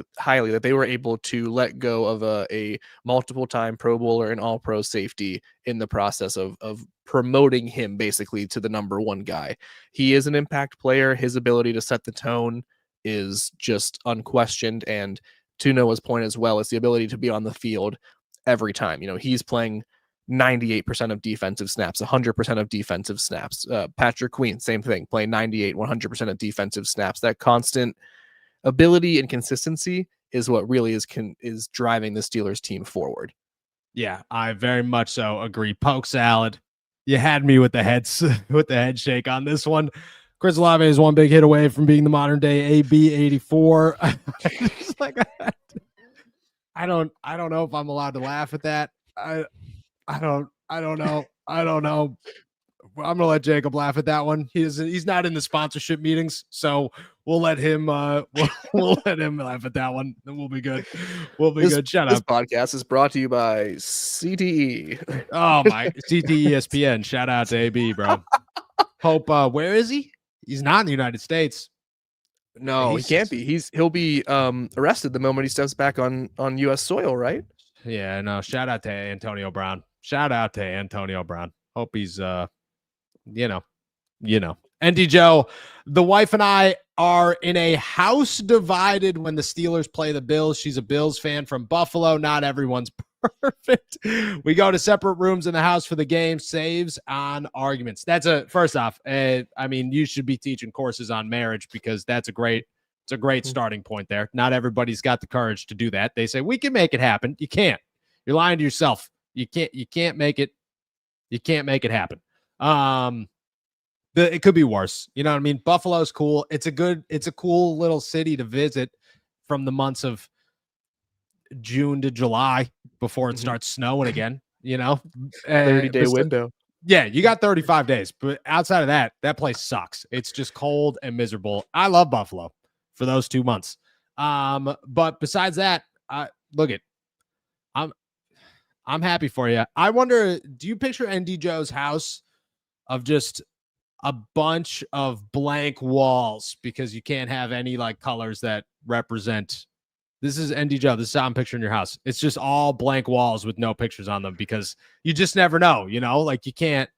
B: that they were able to let go of a multiple time Pro Bowler and all pro safety in the process of promoting him basically to the number one guy. He is an impact player. His ability to set the tone is just unquestioned. And to Noah's point as well, it's the ability to be on the field every time. He's playing 98% of defensive snaps, 100% of defensive snaps. Patrick Queen, same thing, playing 98, 100% of defensive snaps. That constant ability and consistency is what really is driving the Steelers team forward.
A: Yeah, I very much so agree. Poke salad. You had me with the head shake on this one. Chris Olave is one big hit away from being the modern day AB84. I don't know if I'm allowed to laugh at that. I don't know. I'm gonna let Jacob laugh at that one. He's not in the sponsorship meetings, so we'll let him we'll let him laugh at that one. Then we'll be good. Good. Shut up.
B: This podcast is brought to you by CTE.
A: Oh my CTE ESPN. Shout out to AB, bro. Hope where is he? He's not in the United States.
B: No, he can't be. He'll be arrested the moment he steps back on US soil, right?
A: Yeah, no. Shout out to Antonio Brown. Hope he's ND Joe, the wife and I are in a house divided when the Steelers play the Bills. She's a Bills fan from Buffalo. Not everyone's perfect. We go to separate rooms in the house for the game. Saves on arguments. First off, I mean, you should be teaching courses on marriage because it's a great starting point there. Not everybody's got the courage to do that. They say we can make it happen. You can't. You're lying to yourself. You can't make it. You can't make it happen. It could be worse. You know what I mean? Buffalo's cool. It's a cool little city to visit from the months of June to July before it starts snowing again,
B: 30-day window.
A: Yeah, you got 35 days, but outside of that place sucks. It's just cold and miserable. I love Buffalo for those 2 months. But besides that, I'm happy for you. I wonder, do you picture ND Joe's house of just a bunch of blank walls because you can't have any like colors that represent? This is ND Joe. This is how I'm picturing your house. It's just all blank walls with no pictures on them because you just never know, like you can't.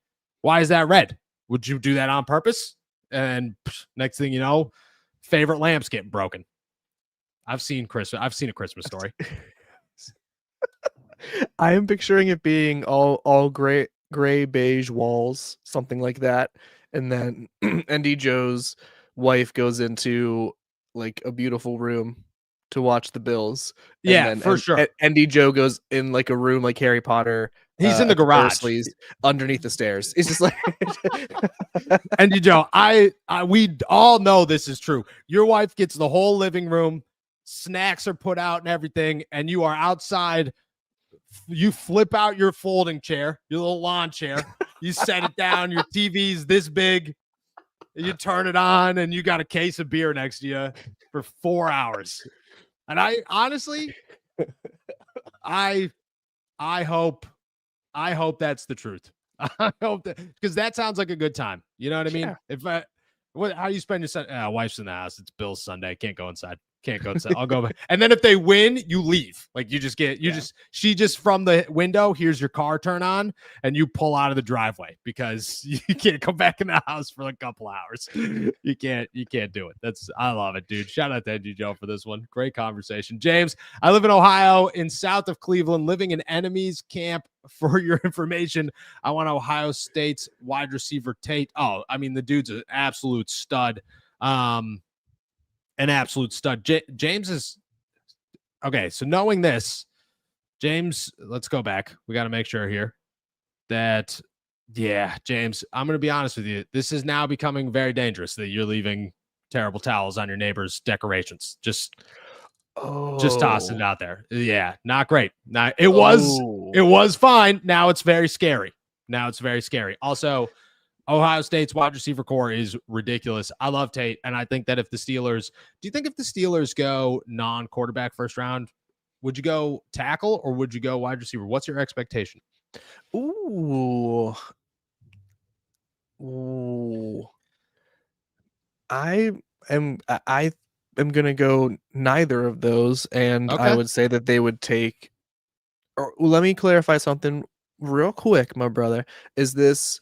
A: Why is that red? Would you do that on purpose? And next thing you know, favorite lamps getting broken. I've seen a Christmas Story.
B: I am picturing it being all gray beige walls, something like that. And then ND Joe's wife goes into like a beautiful room to watch the Bills.
A: Sure.
B: ND Joe goes in like a room like Harry Potter.
A: He's in the garage
B: underneath the stairs. It's just like
A: ND Joe, we all know this is true. Your wife gets the whole living room, snacks are put out and everything, and you are outside. You flip out your folding chair, your little lawn chair. You set it down. Your TV's this big. You turn it on, and you got a case of beer next to you for 4 hours. And I honestly, I hope that's the truth. I hope that, because that sounds like a good time. You know what I mean?
B: Yeah.
A: How you spend your wife's in the house. It's Bill's Sunday. Can't go inside. Can't go to. I'll go back. And then if they win, you leave. Like you just get she just from the window, here's your car turn on, and you pull out of the driveway because you can't come back in the house for a couple hours. You can't do it. I love it, dude. Shout out to Andy Joe for this one. Great conversation. James, I live in Ohio in south of Cleveland, living in enemies camp. For your information, I want Ohio State's wide receiver Tate. Oh, I mean, the dude's an absolute stud. An absolute stud. James is okay. So knowing this, James, let's go back. We got to make sure here that, yeah, James, I'm going to be honest with you. This is now becoming very dangerous that you're leaving terrible towels on your neighbor's decorations. Just tossing it out there. Yeah, not great. It was fine. Now it's very scary. Also, Ohio State's wide receiver core is ridiculous. I love Tate, and I think that if the Steelers go non-quarterback first round, would you go tackle or would you go wide receiver? What's your expectation?
B: I am gonna go neither of those, and
A: Okay.
B: I would say that they would take. Or let me clarify something real quick, my brother. Is this?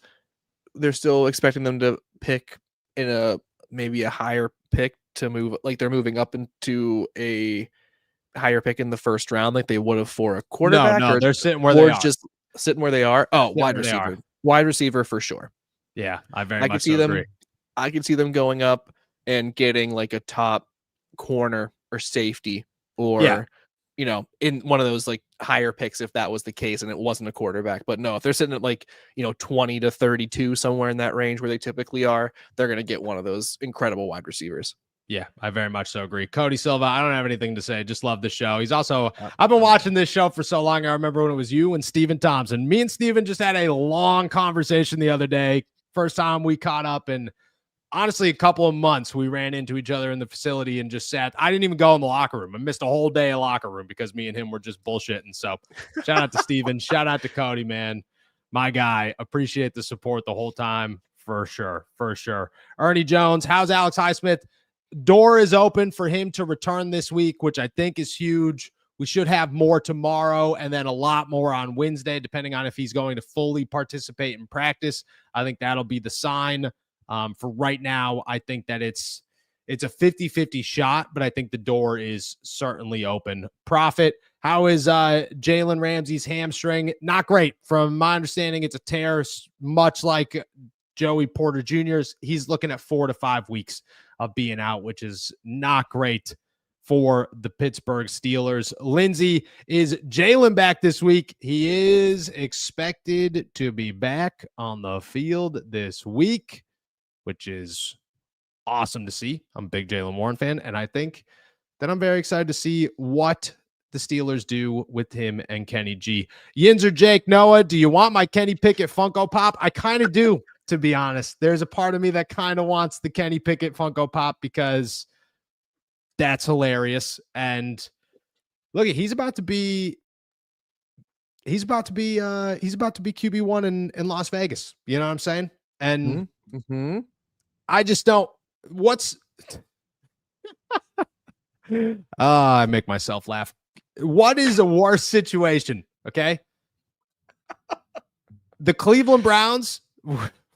B: They're still expecting them to pick in maybe a higher pick to move, like they're moving up into a higher pick in the first round, like they would have for a quarterback.
A: No,
B: or
A: they're sitting where they are.
B: Just sitting where they are. Oh, wide receiver for sure.
A: Yeah, I could see them. Agree.
B: I could see them going up and getting like a top corner or safety or in one of those like higher picks if that was the case and it wasn't a quarterback. But no, if they're sitting at like 20 to 32, somewhere in that range where they typically are, they're going to get one of those incredible wide receivers.
A: Yeah, I very much so agree. Cody Silva, I don't have anything to say. Just love the show. He's also, I've been watching this show for so long. I remember when it was you and Steven Thompson. Me and Steven just had a long conversation the other day. First time we caught up, and honestly, a couple of months we ran into each other in the facility and just sat. I didn't even go in the locker room. I missed a whole day of locker room because me and him were just bullshitting. So shout out to Steven. Shout out to Cody, man. My guy. Appreciate the support the whole time. For sure. Ernie Jones. How's Alex Highsmith? Door is open for him to return this week, which I think is huge. We should have more tomorrow and then a lot more on Wednesday, depending on if he's going to fully participate in practice. I think that'll be the sign. For right now, I think that it's a 50-50 shot, but I think the door is certainly open. Profit, how is Jalen Ramsey's hamstring? Not great. From my understanding, it's a tear, much like Joey Porter Jr.'s. He's looking at 4 to 5 weeks of being out, which is not great for the Pittsburgh Steelers. Lindsay, is Jalen back this week? He is expected to be back on the field this week, which is awesome to see. I'm a big Jalen Warren fan, and I think that I'm very excited to see what the Steelers do with him and Kenny G. Yinzer Jake Noah, do you want my Kenny Pickett Funko Pop? I kind of do, to be honest. There's a part of me that kind of wants the Kenny Pickett Funko Pop because that's hilarious. And look, he's about to be QB1 in Las Vegas. You know what I'm saying? And I just don't. I make myself laugh. What is a worse situation? Okay. The Cleveland Browns,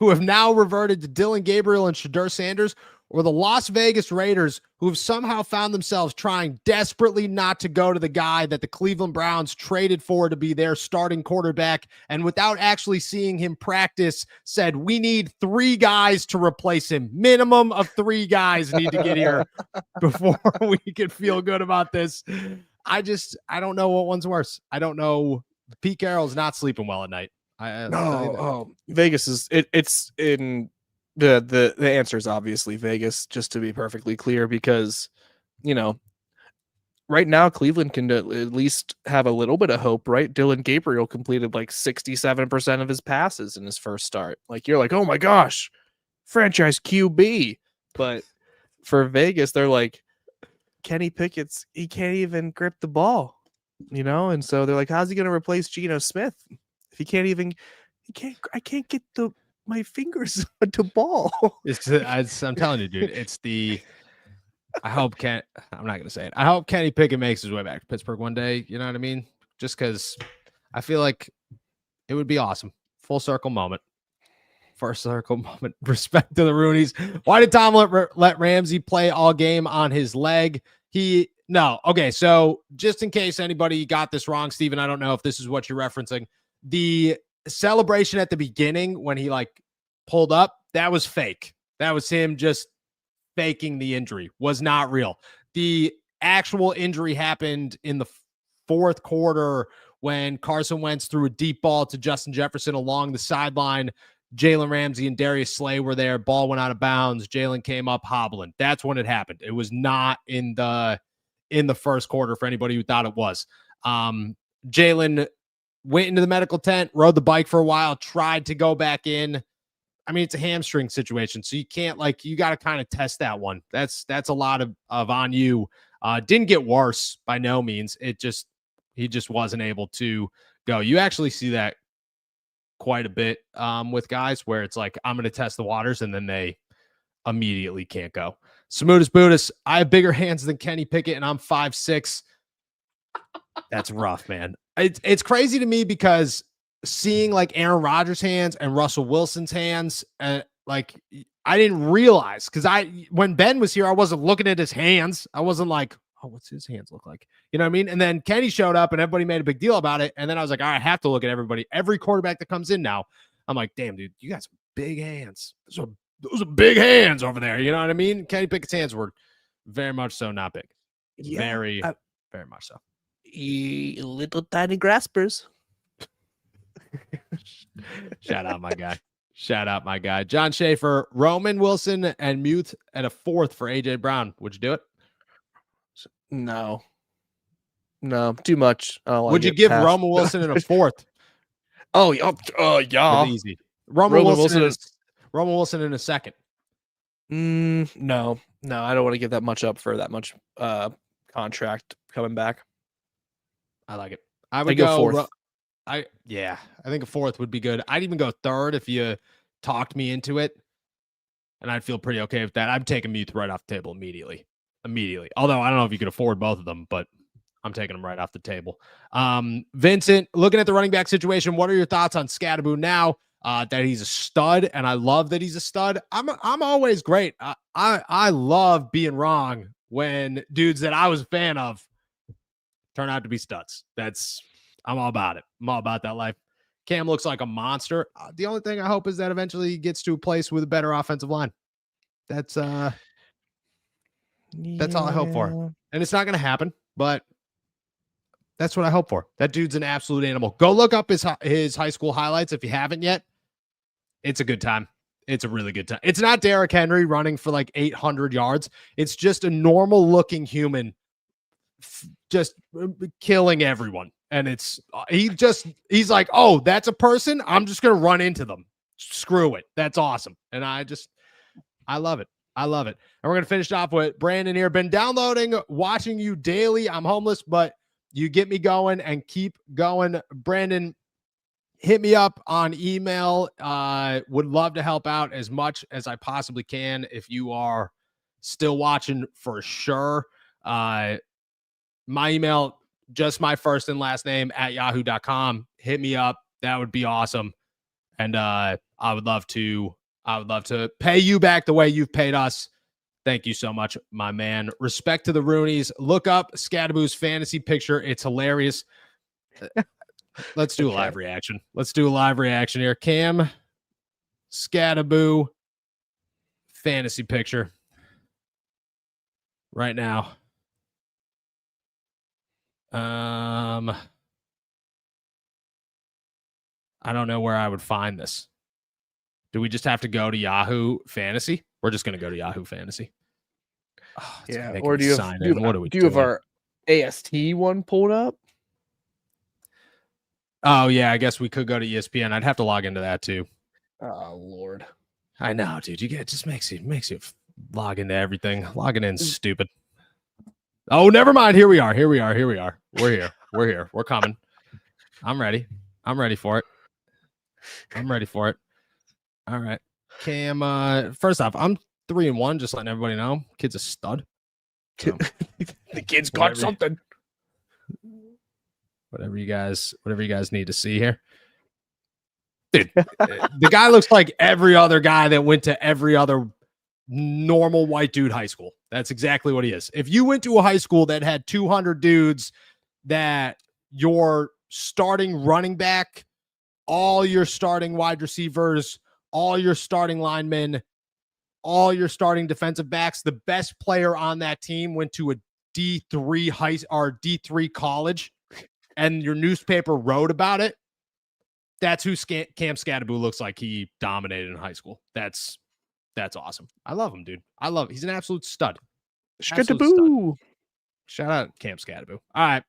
A: who have now reverted to Dylan Gabriel and Shadur Sanders, or the Las Vegas Raiders, who have somehow found themselves trying desperately not to go to the guy that the Cleveland Browns traded for to be their starting quarterback, and without actually seeing him practice, said, we need 3 guys to replace him. Minimum of 3 guys need to get here before we can feel good about this. I don't know what one's worse. I don't know. Pete Carroll's not sleeping well at night.
B: Vegas is it's in the answer is obviously Vegas, just to be perfectly clear, because right now Cleveland can at least have a little bit of hope, right? Dylan Gabriel completed like 67% of his passes in his first start. Like, you're like, oh my gosh, franchise QB. But for Vegas, they're like, Kenny Pickett's, he can't even grip the ball, and so they're like, how's he going to replace Geno Smith if I can't get my fingers to ball.
A: I'm telling you, dude, I hope I'm not gonna say it. I hope Kenny Pickett makes his way back to Pittsburgh one day. You know what I mean? Just because I feel like it would be awesome. Full circle moment. First circle moment. Respect to the Roonies. Why did Tom let Ramsey play all game on his leg? No. Okay. So just in case anybody got this wrong, Steven, I don't know if this is what you're referencing. The celebration at the beginning when he like pulled up, that was fake. That was him just faking the injury. Was not real. The actual injury happened in the fourth quarter when Carson Wentz threw a deep ball to Justin Jefferson along the sideline. Jalen Ramsey and Darius Slay were there. Ball went out of bounds. Jalen came up hobbling. That's when it happened. It was not in the first quarter for anybody who thought it was. Jalen went into the medical tent, rode the bike for a while, tried to go back in. I mean, it's a hamstring situation, so you can't you got to kind of test that one. That's a lot of on you. Didn't get worse by no means. He just wasn't able to go. You actually see that quite a bit with guys where it's like, I'm going to test the waters, and then they immediately can't go. Smootest Buddhist, I have bigger hands than Kenny Pickett, and I'm 5'6". That's rough, man. It's crazy to me because seeing like Aaron Rodgers' hands and Russell Wilson's hands, like I didn't realize because when Ben was here, I wasn't looking at his hands. I wasn't like, oh, what's his hands look like? You know what I mean? And then Kenny showed up and everybody made a big deal about it. And then I was like, all right, I have to look at everybody. Every quarterback that comes in now, I'm like, damn, dude, you got some big hands. Those are big hands over there. You know what I mean? Kenny Pickett's hands were very much so not big. Yeah, very much so.
B: Little tiny graspers.
A: Shout out my guy. Shout out my guy. John Schaefer, Roman Wilson, and Muth at a fourth for AJ Brown. Would you do it?
B: No, too much.
A: Would you give Roman Wilson in a fourth?
B: Yeah.
A: Easy. Roman Wilson in a second.
B: No, I don't want to give that much up for that much contract coming back.
A: I like it. I would go fourth. I think a fourth would be good. I'd even go third if you talked me into it, and I'd feel pretty okay with that. I'm taking Muth right off the table immediately. Although I don't know if you could afford both of them, but I'm taking them right off the table. Vincent, looking at the running back situation, what are your thoughts on Scatterboo now that he's a stud? And I love that he's a stud. I'm always great. I love being wrong when dudes that I was a fan of turn out to be studs. I'm all about it. I'm all about that life. Cam looks like a monster. The only thing I hope is that eventually he gets to a place with a better offensive line. That's all I hope for. And it's not going to happen, but that's what I hope for. That dude's an absolute animal. Go look up his high school highlights if you haven't yet. It's a good time. It's a really good time. It's not Derrick Henry running for like 800 yards. It's just a normal looking human just killing everyone. And he's like, oh, that's a person. I'm just going to run into them. Screw it. That's awesome. And I love it. I love it. And we're going to finish off with Brandon here. Been downloading, watching you daily. I'm homeless, but you get me going and keep going. Brandon, hit me up on email. Would love to help out as much as I possibly can. If you are still watching, for sure. My email, just my first and last name at yahoo.com. Hit me up. That would be awesome. And I would love to pay you back the way you've paid us. Thank you so much, my man. Respect to the Roonies. Look up Scatterboo's fantasy picture. It's hilarious. Let's do a live reaction. Let's do a live reaction here. Cam Scatterboo fantasy picture right now. I don't know where I would find this. Do we just have to go to Yahoo Fantasy? We're just going to go to Yahoo Fantasy.
B: Oh, yeah. Or do you have our AST one pulled up?
A: Oh yeah, I guess we could go to ESPN. I'd have to log into that too.
B: Oh Lord,
A: I know, dude. It just makes you log into everything. Logging in stupid. Oh, never mind. Here we are. We're here. We're coming. I'm ready for it. All right. Cam, first off, I'm 3-1, just letting everybody know. Kid's a stud. So,
B: The kid's got something.
A: Whatever you guys need to see here. Dude, the guy looks like every other guy that went to every other normal white dude high school. That's exactly what he is. If you went to a high school that had 200 dudes, that your starting running back, all your starting wide receivers, all your starting linemen, all your starting defensive backs, the best player on that team went to a D3 college, and your newspaper wrote about it, that's who Cam Scatterbo looks like. He dominated in high school. That's awesome. I love him, dude. He's an absolute stud.
B: Scatterbo.
A: Shout out Cam Scatterbo. All right.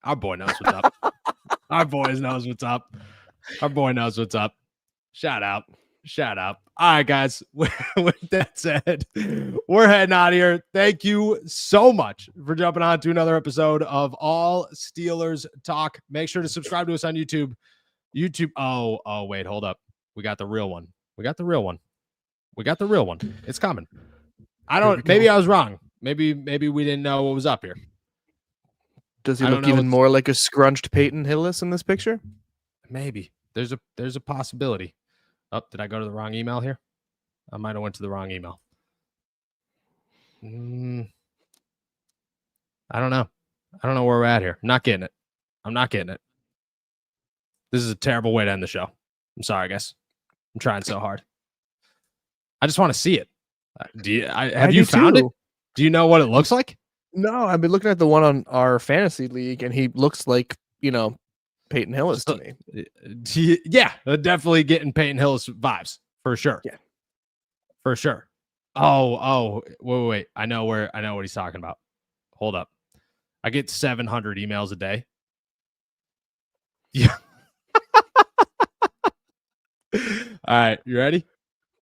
A: Our boy knows what's up. Our boys knows what's up. Our boy knows what's up. Shout out. All right, guys. With that said, we're heading out of here. Thank you so much for jumping on to another episode of All Steelers Talk. Make sure to subscribe to us on YouTube. Oh, wait, hold up. We got the real one. It's coming. Maybe I was wrong. Maybe we didn't know what was up here.
B: Does he look even more like a scrunched Peyton Hillis in this picture?
A: Maybe. There's a possibility. Oh, did I go to the wrong email here? I might have went to the wrong email. I don't know. I don't know where we're at here. I'm not getting it. This is a terrible way to end the show. I'm sorry, guys. I'm trying so hard. I just want to see it. Have you found it? Do you know what it looks like?
B: No, I've been looking at the one on our fantasy league, and he looks like, Peyton Hillis to me.
A: Yeah, definitely getting Peyton Hillis vibes for sure.
B: Yeah,
A: for sure. Oh, wait. I know what he's talking about. Hold up. I get 700 emails a day. Yeah. All right, you ready?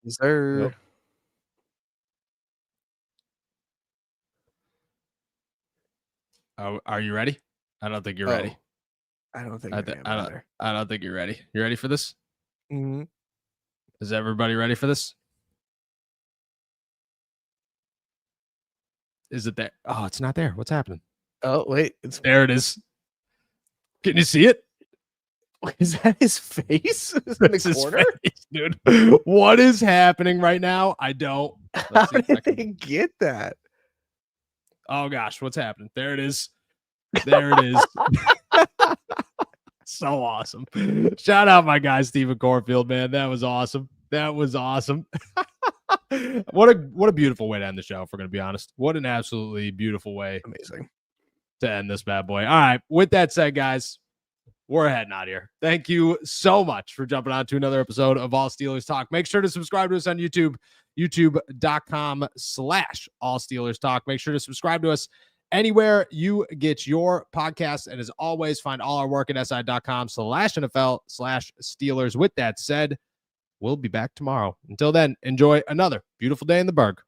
B: Yes, sir.
A: Nope. Oh, are you ready? I don't think you're ready.
B: I don't think
A: I don't think you're ready. You ready for this?
B: Mm-hmm.
A: Is everybody ready for this? Is it there? Oh, it's not there. What's happening?
B: Oh, wait.
A: There it is. Can you see it?
B: Is that his face? Is in the corner?
A: Face, dude. What is happening right now? I don't.
B: How did they get that?
A: Oh, gosh. What's happening? There it is. There it is. So awesome. Shout out my guy, Stephen Corfield, man. That was awesome. What a beautiful way to end the show, if we're going to be honest. What an absolutely beautiful way.
B: Amazing.
A: To end this bad boy. All right. With that said, guys, we're heading out of here. Thank you so much for jumping on to another episode of All Steelers Talk. Make sure to subscribe to us on YouTube, youtube.com/All Steelers Talk. Make sure to subscribe to us anywhere you get your podcasts. And as always, find all our work at si.com/NFL/Steelers. With that said, we'll be back tomorrow. Until then, enjoy another beautiful day in the Berg.